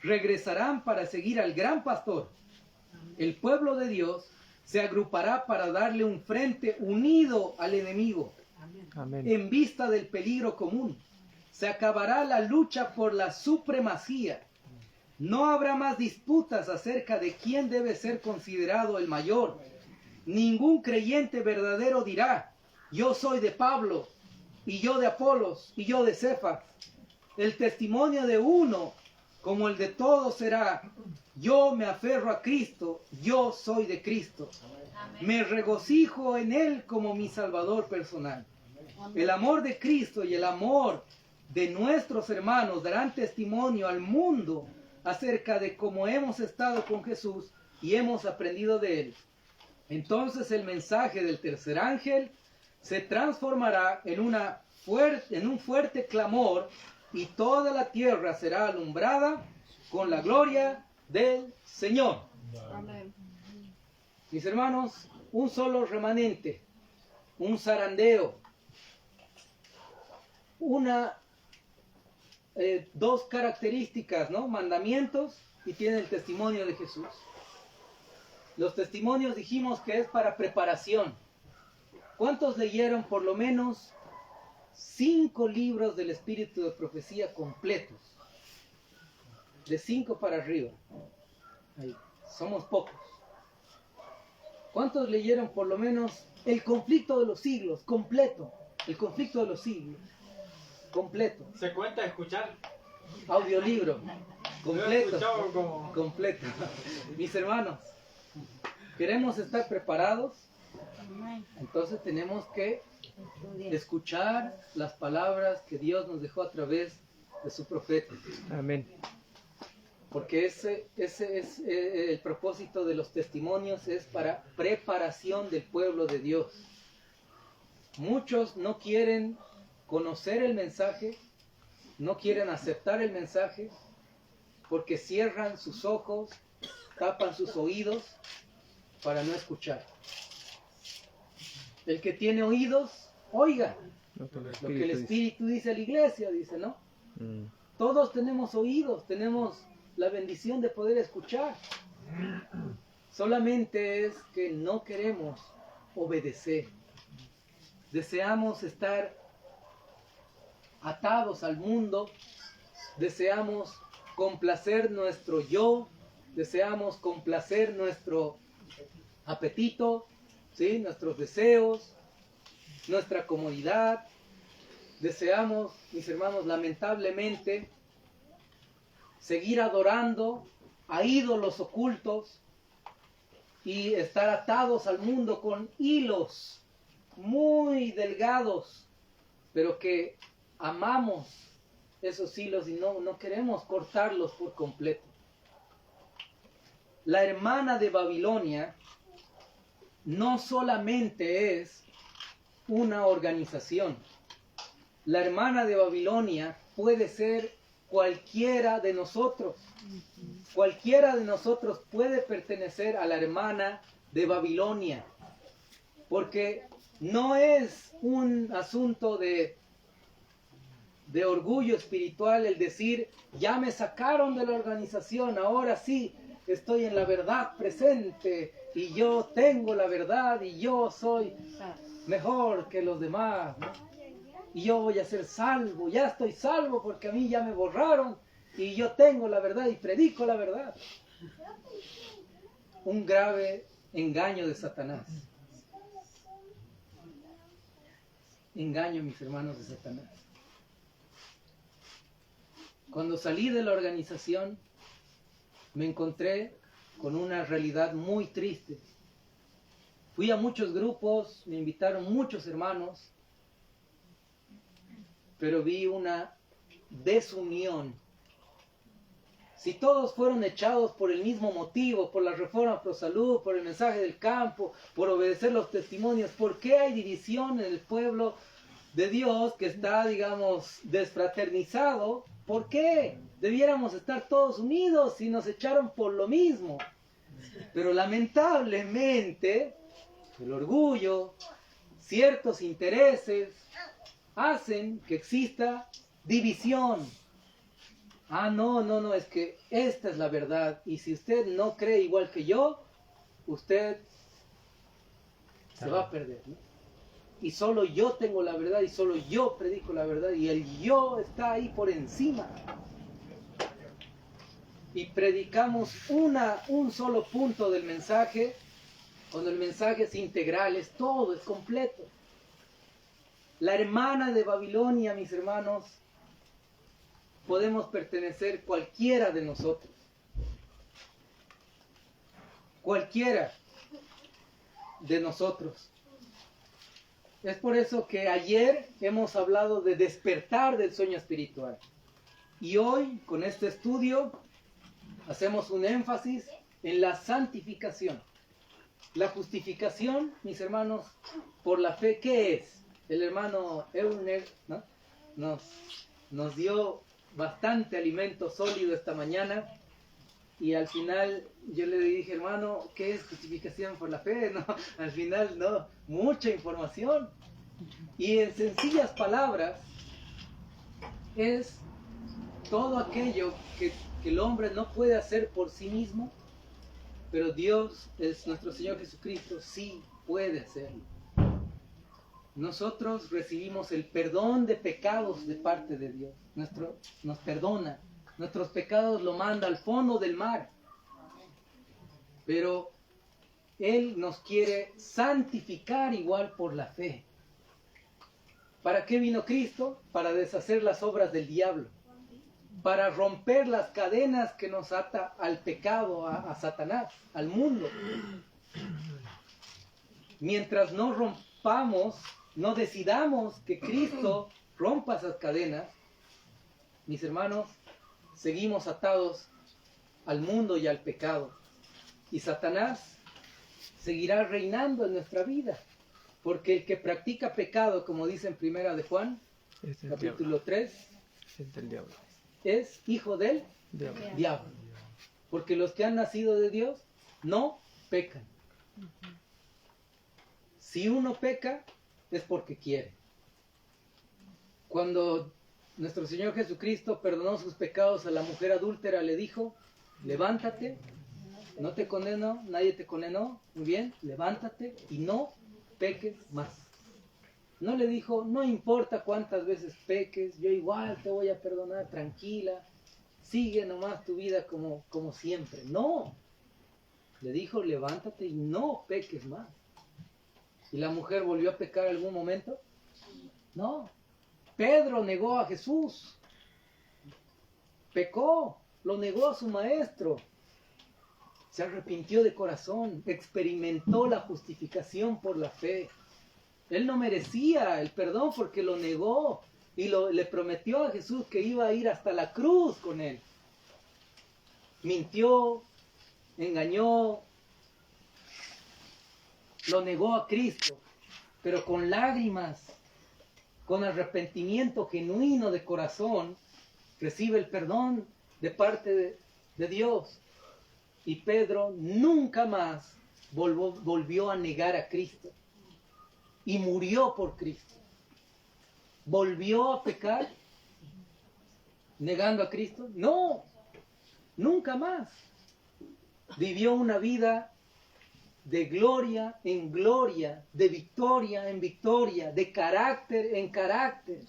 regresarán para seguir al gran pastor. El pueblo de Dios se agrupará para darle un frente unido al enemigo. Amén. En vista del peligro común. Se acabará la lucha por la supremacía. No habrá más disputas acerca de quién debe ser considerado el mayor. Ningún creyente verdadero dirá, yo soy de Pablo, y yo de Apolos, y yo de Cefas. El testimonio de uno, como el de todos, será, yo me aferro a Cristo, yo soy de Cristo. Amén. Me regocijo en Él como mi Salvador personal. Amén. El amor de Cristo y el amor de nuestros hermanos darán testimonio al mundo acerca de cómo hemos estado con Jesús y hemos aprendido de Él. Entonces el mensaje del tercer ángel se transformará en un fuerte clamor, y toda la tierra será alumbrada con la gloria del Señor. Amén. Mis hermanos, un solo remanente, un zarandeo, dos características, ¿no? Mandamientos, y tiene el testimonio de Jesús. Los testimonios dijimos que es para preparación. ¿Cuántos leyeron por lo menos 5 libros del Espíritu de Profecía completos? De 5 para arriba. Ahí. Somos pocos. ¿Cuántos leyeron por lo menos El conflicto de los siglos completo? El conflicto de los siglos completo. ¿Se cuenta escuchar? Audiolibro completo. Como... Completo. Mis hermanos, queremos estar preparados. Entonces tenemos que escuchar las palabras que Dios nos dejó a través de su profeta. Amén. Porque ese es el propósito de los testimonios, es para preparación del pueblo de Dios. Muchos no quieren conocer el mensaje, no quieren aceptar el mensaje, porque cierran sus ojos, tapan sus oídos para no escuchar. El que tiene oídos, oiga lo que el Espíritu dice a la iglesia, dice, ¿no? Todos tenemos oídos, tenemos la bendición de poder escuchar. Solamente es que no queremos obedecer. Deseamos estar atados al mundo, deseamos complacer nuestro yo, deseamos complacer nuestro apetito, ¿sí? Nuestros deseos, nuestra comodidad. Deseamos, mis hermanos, lamentablemente, seguir adorando a ídolos ocultos y estar atados al mundo con hilos muy delgados, pero que amamos esos hilos y no queremos cortarlos por completo. La hermana de Babilonia no solamente es una organización. La hermana de Babilonia puede ser cualquiera de nosotros. Cualquiera de nosotros puede pertenecer a la hermana de Babilonia. Porque no es un asunto de orgullo espiritual el decir, ya me sacaron de la organización, ahora sí estoy en la verdad presente y yo tengo la verdad y yo soy mejor que los demás, ¿no? Y yo voy a ser salvo, ya estoy salvo porque a mí ya me borraron y yo tengo la verdad y predico la verdad. Un grave engaño de Satanás. Engaño, mis hermanos, de Satanás. Cuando salí de la organización, me encontré con una realidad muy triste. Fui a muchos grupos, me invitaron muchos hermanos, pero vi una desunión. Si todos fueron echados por el mismo motivo, por la reforma pro salud, por el mensaje del campo, por obedecer los testimonios, ¿por qué hay división en el pueblo de Dios que está, digamos, desfraternizado? ¿Por qué? Debiéramos estar todos unidos y nos echaron por lo mismo. Pero lamentablemente, el orgullo, ciertos intereses, hacen que exista división. No, es que esta es la verdad. Y si usted no cree igual que yo, usted se va a perder, ¿no? Y solo yo tengo la verdad y solo yo predico la verdad y el yo está ahí por encima. Y predicamos un solo punto del mensaje, cuando el mensaje es integral, es todo, es completo. La hermana de Babilonia, mis hermanos, podemos pertenecer cualquiera de nosotros. Cualquiera de nosotros. Es por eso que ayer hemos hablado de despertar del sueño espiritual. Y hoy, con este estudio, hacemos un énfasis en la santificación. La justificación, mis hermanos, por la fe, ¿qué es? El hermano Euner, ¿no? nos dio bastante alimento sólido esta mañana y al final yo le dije, hermano, ¿qué es justificación por la fe? No, al final no, mucha información. Y en sencillas palabras es todo aquello que el hombre no puede hacer por sí mismo, pero Dios, es nuestro Señor Jesucristo, sí puede hacerlo. Nosotros recibimos el perdón de pecados de parte de Dios. Nos perdona. Nuestros pecados lo manda al fondo del mar. Pero Él nos quiere santificar igual por la fe. ¿Para qué vino Cristo? Para deshacer las obras del diablo. Para romper las cadenas que nos ata al pecado, a Satanás, al mundo. Mientras no rompamos, no decidamos que Cristo rompa esas cadenas, mis hermanos, seguimos atados al mundo y al pecado. Y Satanás seguirá reinando en nuestra vida. Porque el que practica pecado, como dice en Primera de Juan, capítulo 3, Es del diablo. es hijo del diablo. Porque los que han nacido de Dios no pecan. Si uno peca, es porque quiere. Cuando nuestro Señor Jesucristo perdonó sus pecados a la mujer adúltera, le dijo, levántate, no te condeno, nadie te condenó, muy bien, levántate y no peques más. No le dijo, no importa cuántas veces peques, yo igual te voy a perdonar, tranquila, sigue nomás tu vida como siempre. No, le dijo, levántate y no peques más. ¿Y la mujer volvió a pecar en algún momento? No. Pedro negó a Jesús. Pecó, lo negó a su maestro. Se arrepintió de corazón, experimentó la justificación por la fe. Él no merecía el perdón porque lo negó y le prometió a Jesús que iba a ir hasta la cruz con él. Mintió, engañó, lo negó a Cristo, pero con lágrimas, con arrepentimiento genuino de corazón, recibe el perdón de parte de Dios. Y Pedro nunca más volvió a negar a Cristo. Y murió por Cristo. ¿Volvió a pecar negando a Cristo? No, nunca más. Vivió una vida de gloria en gloria, de victoria en victoria, de carácter en carácter.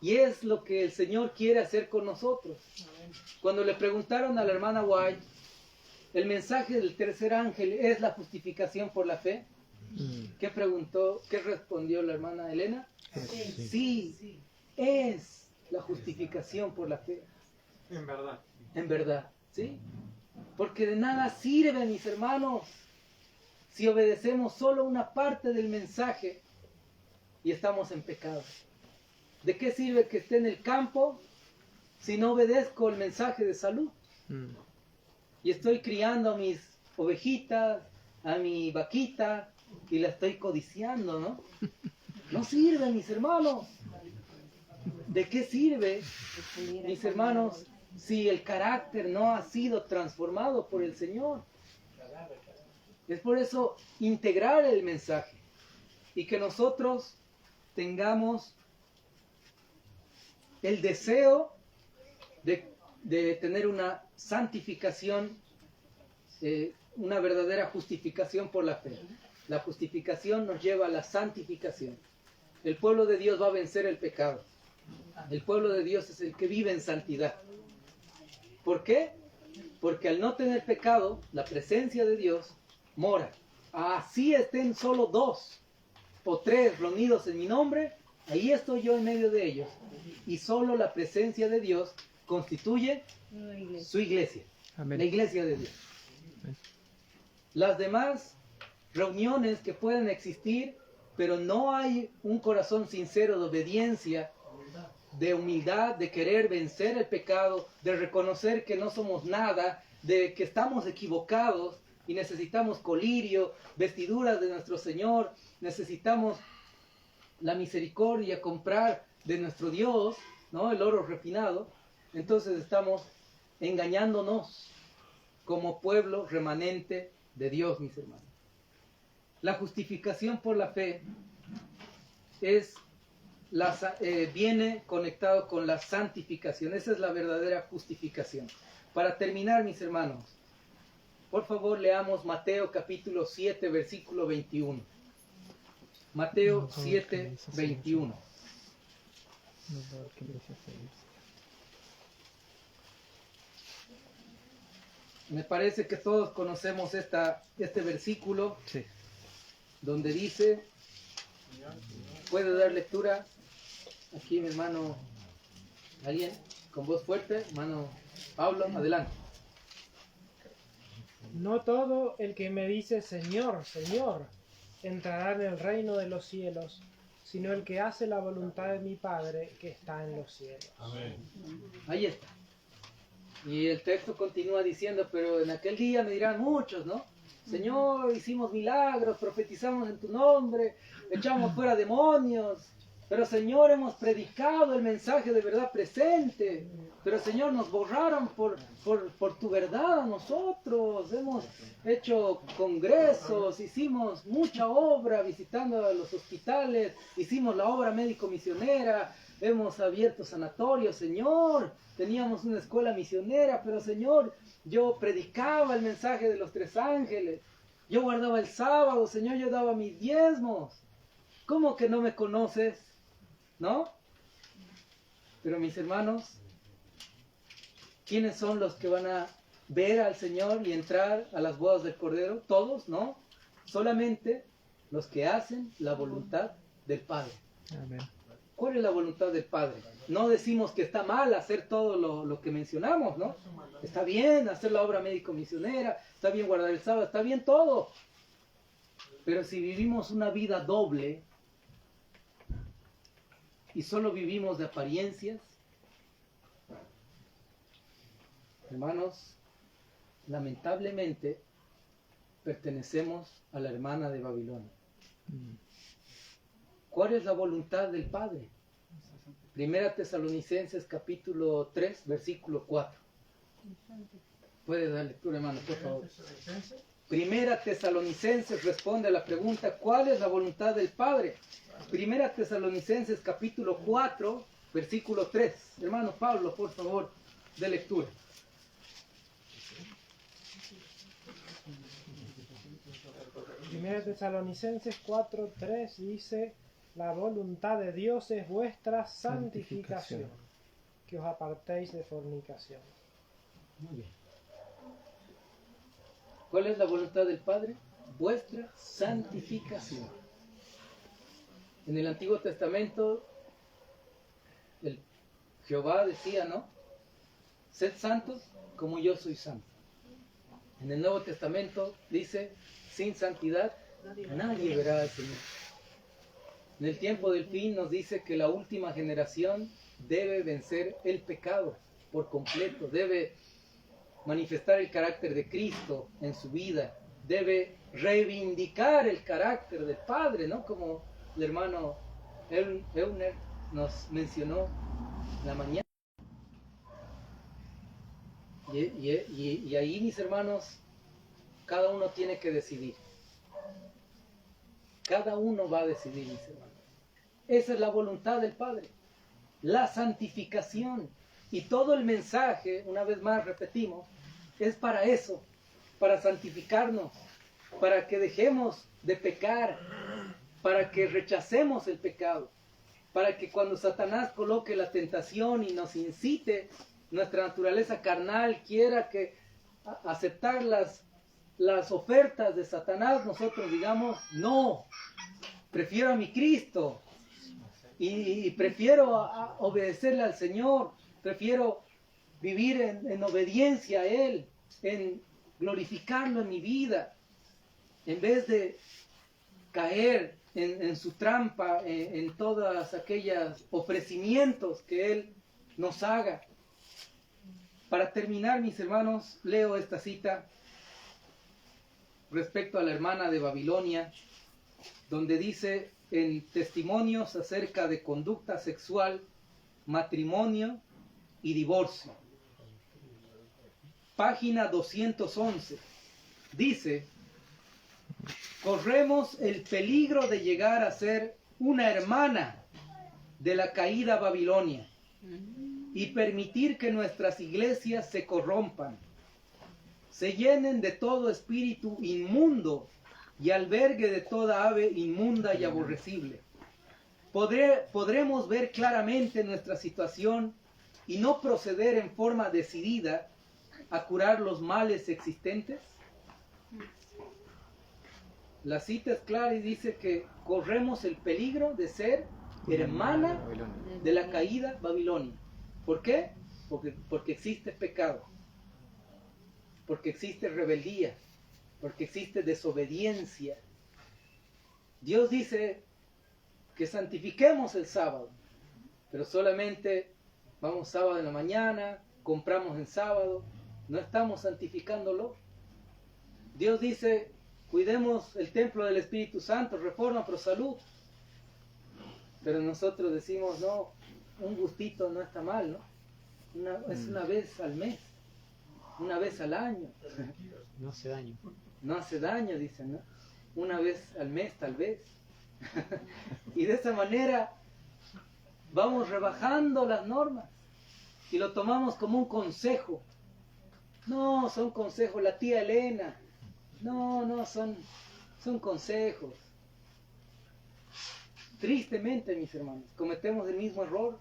Y es lo que el Señor quiere hacer con nosotros. Cuando le preguntaron a la hermana White, ¿el mensaje del tercer ángel es la justificación por la fe? ¿Qué preguntó? ¿Qué respondió la hermana Elena? Sí, es la justificación por la fe. En verdad. En verdad, ¿sí? Porque de nada sirve, mis hermanos, si obedecemos solo una parte del mensaje y estamos en pecado. ¿De qué sirve que esté en el campo si no obedezco el mensaje de salud? Y estoy criando a mis ovejitas, a mi vaquita, y la estoy codiciando, ¿no? No sirve, mis hermanos. ¿De qué sirve, mis hermanos, si el carácter no ha sido transformado por el Señor? Es por eso integrar el mensaje y que nosotros tengamos el deseo de tener una santificación, una verdadera justificación por la fe. La justificación nos lleva a la santificación. El pueblo de Dios va a vencer el pecado. El pueblo de Dios es el que vive en santidad. ¿Por qué? Porque al no tener pecado, la presencia de Dios mora. Así estén solo 2 o 3 reunidos en mi nombre, ahí estoy yo en medio de ellos. Y solo la presencia de Dios constituye su iglesia. Amén. La iglesia de Dios. Las demás reuniones que pueden existir, pero no hay un corazón sincero de obediencia, de humildad, de querer vencer el pecado, de reconocer que no somos nada, de que estamos equivocados y necesitamos colirio, vestiduras de nuestro Señor, necesitamos la misericordia, comprar de nuestro Dios, ¿no? El oro refinado. Entonces estamos engañándonos como pueblo remanente de Dios, mis hermanos. La justificación por la fe viene conectado con la santificación. Esa es la verdadera justificación. Para terminar, mis hermanos, por favor leamos Mateo capítulo 7, versículo 21. Mateo 7, 21. Me parece que todos conocemos este versículo, Sí. donde dice, ¿puede dar lectura aquí mi hermano? ¿Alguien? Con voz fuerte, hermano Pablo, adelante. No todo el que me dice Señor, Señor, entrará en el reino de los cielos, sino el que hace la voluntad de mi Padre que está en los cielos. Ahí está. Y el texto continúa diciendo, pero en aquel día me dirán muchos, ¿no? Señor, hicimos milagros, profetizamos en tu nombre, echamos fuera demonios, pero Señor, hemos predicado el mensaje de verdad presente, pero Señor, nos borraron por tu verdad a nosotros, hemos hecho congresos, hicimos mucha obra visitando a los hospitales, hicimos la obra médico-misionera, hemos abierto sanatorios, Señor, teníamos una escuela misionera, pero Señor, yo predicaba el mensaje de los 3 ángeles, yo guardaba el sábado, Señor, yo daba mis diezmos. ¿Cómo que no me conoces? ¿No? Pero mis hermanos, ¿quiénes son los que van a ver al Señor y entrar a las bodas del Cordero? Todos, ¿no? Solamente los que hacen la voluntad del Padre. Amén. ¿Cuál es la voluntad del Padre? No decimos que está mal hacer todo lo que mencionamos, ¿no? Está bien hacer la obra médico-misionera, está bien guardar el sábado, está bien todo. Pero si vivimos una vida doble y solo vivimos de apariencias, hermanos, lamentablemente pertenecemos a la hermana de Babilonia. ¿Cuál es la voluntad del Padre? Primera Tesalonicenses capítulo 3, versículo 4. Puede dar lectura, hermano, por favor. Primera Tesalonicenses responde a la pregunta, ¿cuál es la voluntad del Padre? Primera Tesalonicenses capítulo 4, versículo 3. Hermano Pablo, por favor, de lectura. Primera Tesalonicenses 4:3 dice: la voluntad de Dios es vuestra santificación, que os apartéis de fornicación. Muy bien. ¿Cuál es la voluntad del Padre? Vuestra santificación. En el Antiguo Testamento, el Jehová decía, ¿no? Sed santos como yo soy santo. En el Nuevo Testamento dice, sin santidad nadie verá al Señor. En el tiempo del fin nos dice que la última generación debe vencer el pecado por completo, debe manifestar el carácter de Cristo en su vida, debe reivindicar el carácter del Padre, ¿no? Como el hermano Euner nos mencionó en la mañana. Y ahí, mis hermanos, cada uno tiene que decidir. Cada uno va a decidir, mis hermanos. Esa es la voluntad del Padre. La santificación. Y todo el mensaje, una vez más repetimos, es para eso, para santificarnos, para que dejemos de pecar, para que rechacemos el pecado, para que cuando Satanás coloque la tentación y nos incite, nuestra naturaleza carnal quiera que aceptar las ofertas de Satanás, nosotros digamos, no, prefiero a mi Cristo y prefiero obedecerle al Señor, prefiero vivir en obediencia a Él, en glorificarlo en mi vida, en vez de caer en su trampa, en todas aquellas ofrecimientos que Él nos haga. Para terminar, mis hermanos, leo esta cita respecto a la hermana de Babilonia, donde dice en testimonios acerca de conducta sexual, matrimonio y divorcio. Página 211. Dice, corremos el peligro de llegar a ser una hermana de la caída Babilonia y permitir que nuestras iglesias se corrompan, se llenen de todo espíritu inmundo y albergue de toda ave inmunda y aborrecible. Podremos ver claramente nuestra situación y no proceder en forma decidida a curar los males existentes. La cita es clara y dice que corremos el peligro de ser hermana de la caída Babilonia. ¿Por qué? Porque existe pecado, porque existe rebeldía, porque existe desobediencia. Dios dice que santifiquemos el sábado, pero solamente vamos sábado en la mañana, compramos en sábado, no estamos santificándolo. Dios dice, cuidemos el templo del Espíritu Santo, Reforma Pro Salud, pero nosotros decimos, no, un gustito no está mal, ¿no? Es una vez al mes, una vez al año. No hace daño. No hace daño, dicen, ¿no? Una vez al mes, tal vez. Y de esa manera vamos rebajando las normas y lo tomamos como un consejo. No, son consejos, la tía Elena. No, son consejos. tristemente, mis hermanos, cometemos el mismo error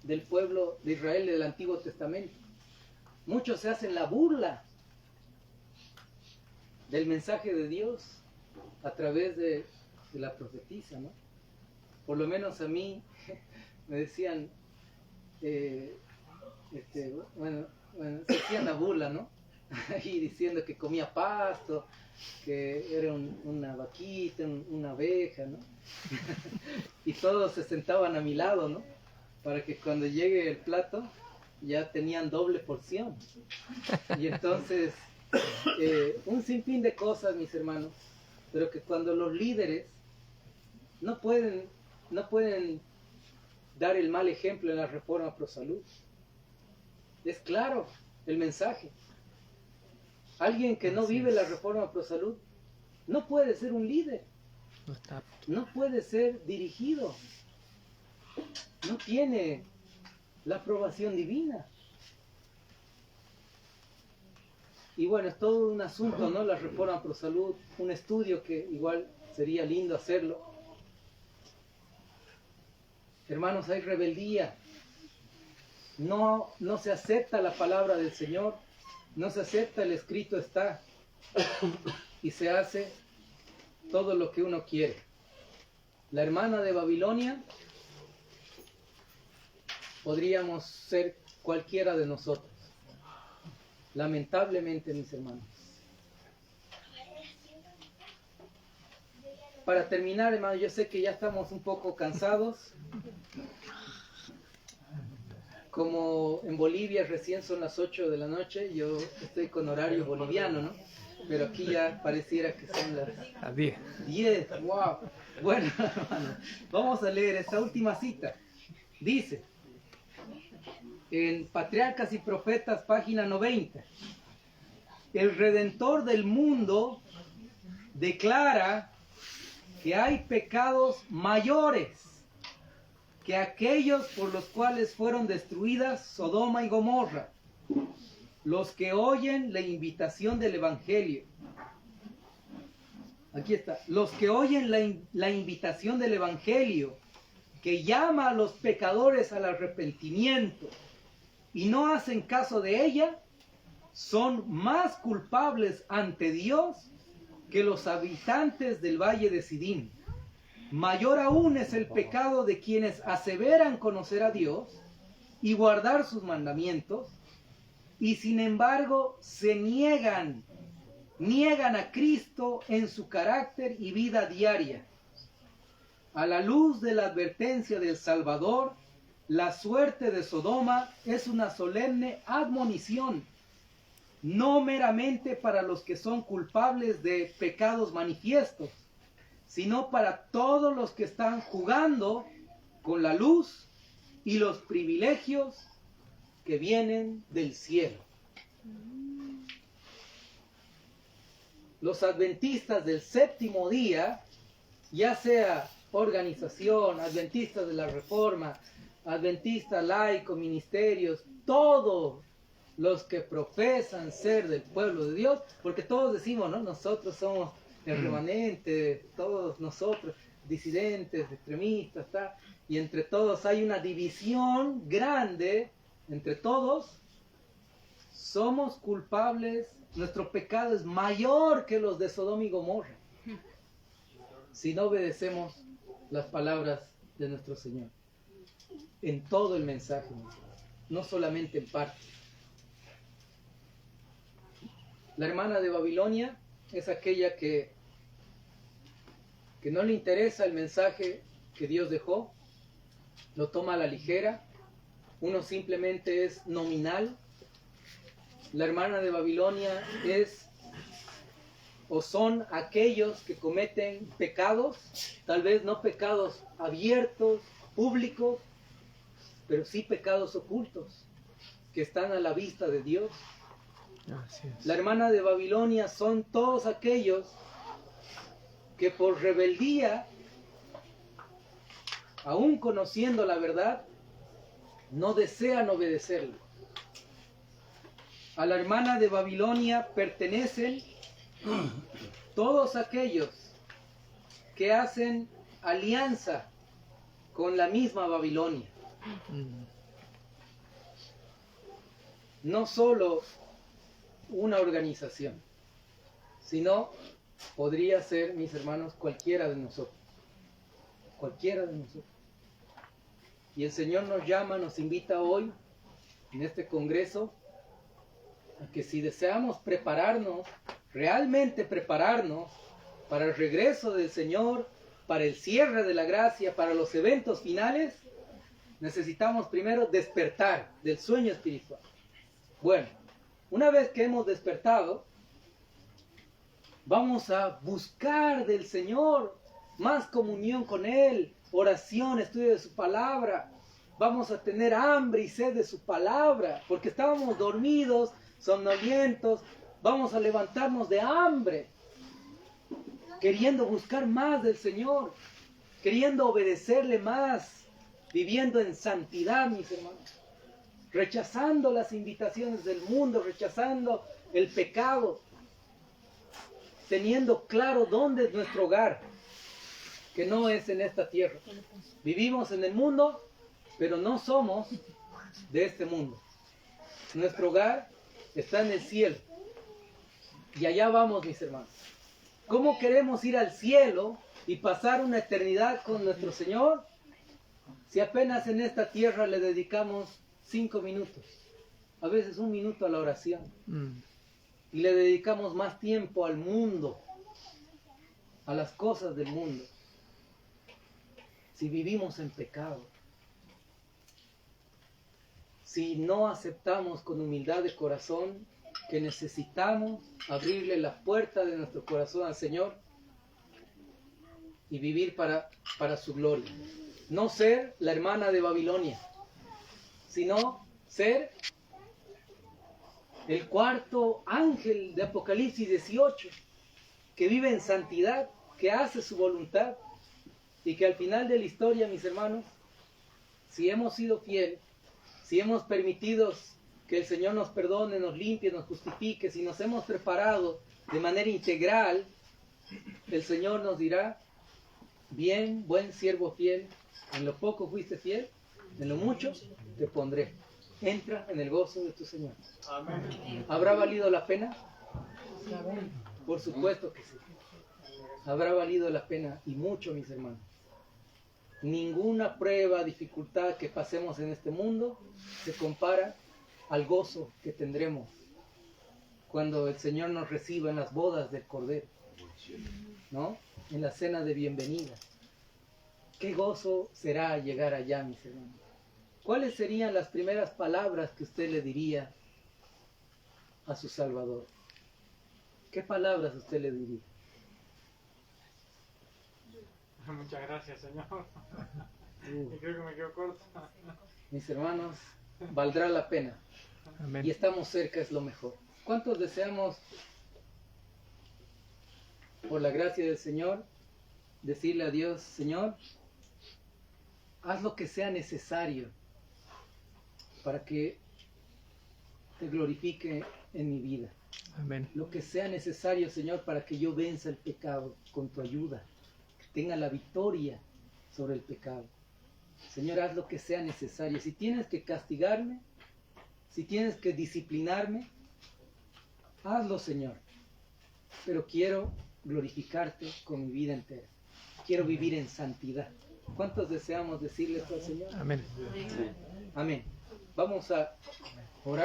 del pueblo de Israel del Antiguo Testamento. Muchos se hacen la burla del mensaje de Dios a través de la profetisa, ¿no? Por lo menos a mí me decían, bueno, se hacían la burla, ¿no? Y diciendo que comía pasto, que era una vaquita, una abeja, ¿no? Y todos se sentaban a mi lado, ¿no? Para que cuando llegue el plato ya tenían doble porción. Y entonces, un sinfín de cosas, mis hermanos, pero que cuando los líderes no pueden dar el mal ejemplo en la reforma pro salud. Es claro el mensaje. Alguien que no vive la reforma pro salud no puede ser un líder, no puede ser dirigido, no tiene la aprobación divina. Y bueno, es todo un asunto, ¿no? La reforma pro salud, un estudio que igual sería lindo hacerlo. Hermanos, hay rebeldía. No se acepta la palabra del Señor, no se acepta el escrito está, y se hace todo lo que uno quiere. La hermana de Babilonia podríamos ser cualquiera de nosotros. Lamentablemente, mis hermanos. Para terminar, hermanos, yo sé que ya estamos un poco cansados. Como en Bolivia recién son las 8 de la noche, yo estoy con horario boliviano, ¿no? Pero aquí ya pareciera que son las 10. ¡Wow! Bueno, hermanos, vamos a leer esta última cita. Dice, en Patriarcas y Profetas, página 90, el Redentor del mundo declara que hay pecados mayores que aquellos por los cuales fueron destruidas Sodoma y Gomorra, los que oyen la invitación del Evangelio. Aquí está, los que oyen la invitación del Evangelio, que llama a los pecadores al arrepentimiento y no hacen caso de ella, son más culpables ante Dios que los habitantes del valle de Sidín. Mayor aún es el pecado de quienes aseveran conocer a Dios y guardar sus mandamientos, y sin embargo se niegan a Cristo en su carácter y vida diaria. A la luz de la advertencia del Salvador, la suerte de Sodoma es una solemne admonición, no meramente para los que son culpables de pecados manifiestos, sino para todos los que están jugando con la luz y los privilegios que vienen del cielo. Los adventistas del séptimo día, ya sea organización, adventistas de la reforma, adventistas laicos, ministerios, todos los que profesan ser del pueblo de Dios, porque todos decimos, ¿no? Nosotros somos el remanente, todos nosotros, disidentes, extremistas, ¿tá? Y entre todos hay una división grande, entre todos somos culpables, nuestro pecado es mayor que los de Sodoma y Gomorra, si no obedecemos las palabras de nuestro Señor, en todo el mensaje, no solamente en parte. La hermana de Babilonia es aquella que no le interesa el mensaje que Dios dejó, lo toma a la ligera, uno simplemente es nominal. La hermana de Babilonia es o son aquellos que cometen pecados, tal vez no pecados abiertos, públicos, pero sí pecados ocultos, que están a la vista de Dios. La hermana de Babilonia son todos aquellos que por rebeldía, aún conociendo la verdad, no desean obedecerla. A la hermana de Babilonia pertenecen todos aquellos que hacen alianza con la misma Babilonia. No solo una organización, sino podría ser, mis hermanos, cualquiera de nosotros. Cualquiera de nosotros. Y el Señor nos llama, nos invita hoy, en este congreso, a que si deseamos prepararnos, realmente prepararnos para el regreso del Señor, para el cierre de la gracia, para los eventos finales, necesitamos primero despertar del sueño espiritual. Bueno, una vez que hemos despertado, vamos a buscar del Señor más comunión con Él, oración, estudio de su palabra. Vamos a tener hambre y sed de su palabra, porque estábamos dormidos, somnolientos. Vamos a levantarnos de hambre, queriendo buscar más del Señor, queriendo obedecerle más, viviendo en santidad, mis hermanos, rechazando las invitaciones del mundo, rechazando el pecado, teniendo claro dónde es nuestro hogar, que no es en esta tierra. Vivimos en el mundo, pero no somos de este mundo. Nuestro hogar está en el cielo. Y allá vamos, mis hermanos. ¿Cómo queremos ir al cielo y pasar una eternidad con nuestro Señor si apenas en esta tierra le dedicamos 5 minutos? A veces 1 minuto a la oración. Y le dedicamos más tiempo al mundo, a las cosas del mundo. Si vivimos en pecado, si no aceptamos con humildad de corazón que necesitamos abrirle la puerta de nuestro corazón al Señor y vivir para su gloria. No ser la hermana de Babilonia, sino ser el cuarto ángel de Apocalipsis 18, que vive en santidad, que hace su voluntad, y que al final de la historia, mis hermanos, si hemos sido fieles, si hemos permitido que el Señor nos perdone, nos limpie, nos justifique, si nos hemos preparado de manera integral, el Señor nos dirá: bien, buen siervo fiel, en lo poco fuiste fiel, en lo mucho te pondré. Entra en el gozo de tu Señor. Amén. ¿Habrá valido la pena? Por supuesto que sí. Habrá valido la pena, y mucho, mis hermanos. Ninguna prueba, dificultad que pasemos en este mundo se compara al gozo que tendremos cuando el Señor nos reciba en las bodas del Cordero, ¿no? En la cena de bienvenida. Qué gozo será llegar allá, mis hermanos. ¿Cuáles serían las primeras palabras que usted le diría a su Salvador? ¿Qué palabras usted le diría? Muchas gracias, Señor. Y creo que me quedo corto. Mis hermanos, valdrá la pena. Amén. Y estamos cerca, es lo mejor. ¿Cuántos deseamos, por la gracia del Señor, decirle a Dios: Señor, haz lo que sea necesario para que te glorifique en mi vida? Amén. Lo que sea necesario, Señor, para que yo venza el pecado con tu ayuda, que tenga la victoria sobre el pecado. Señor, haz lo que sea necesario. Si tienes que castigarme, si tienes que disciplinarme, hazlo, Señor. Pero quiero glorificarte con mi vida entera. Quiero vivir en santidad. ¿Cuántos deseamos decirle esto al Señor? Amén. Amén. Vamos a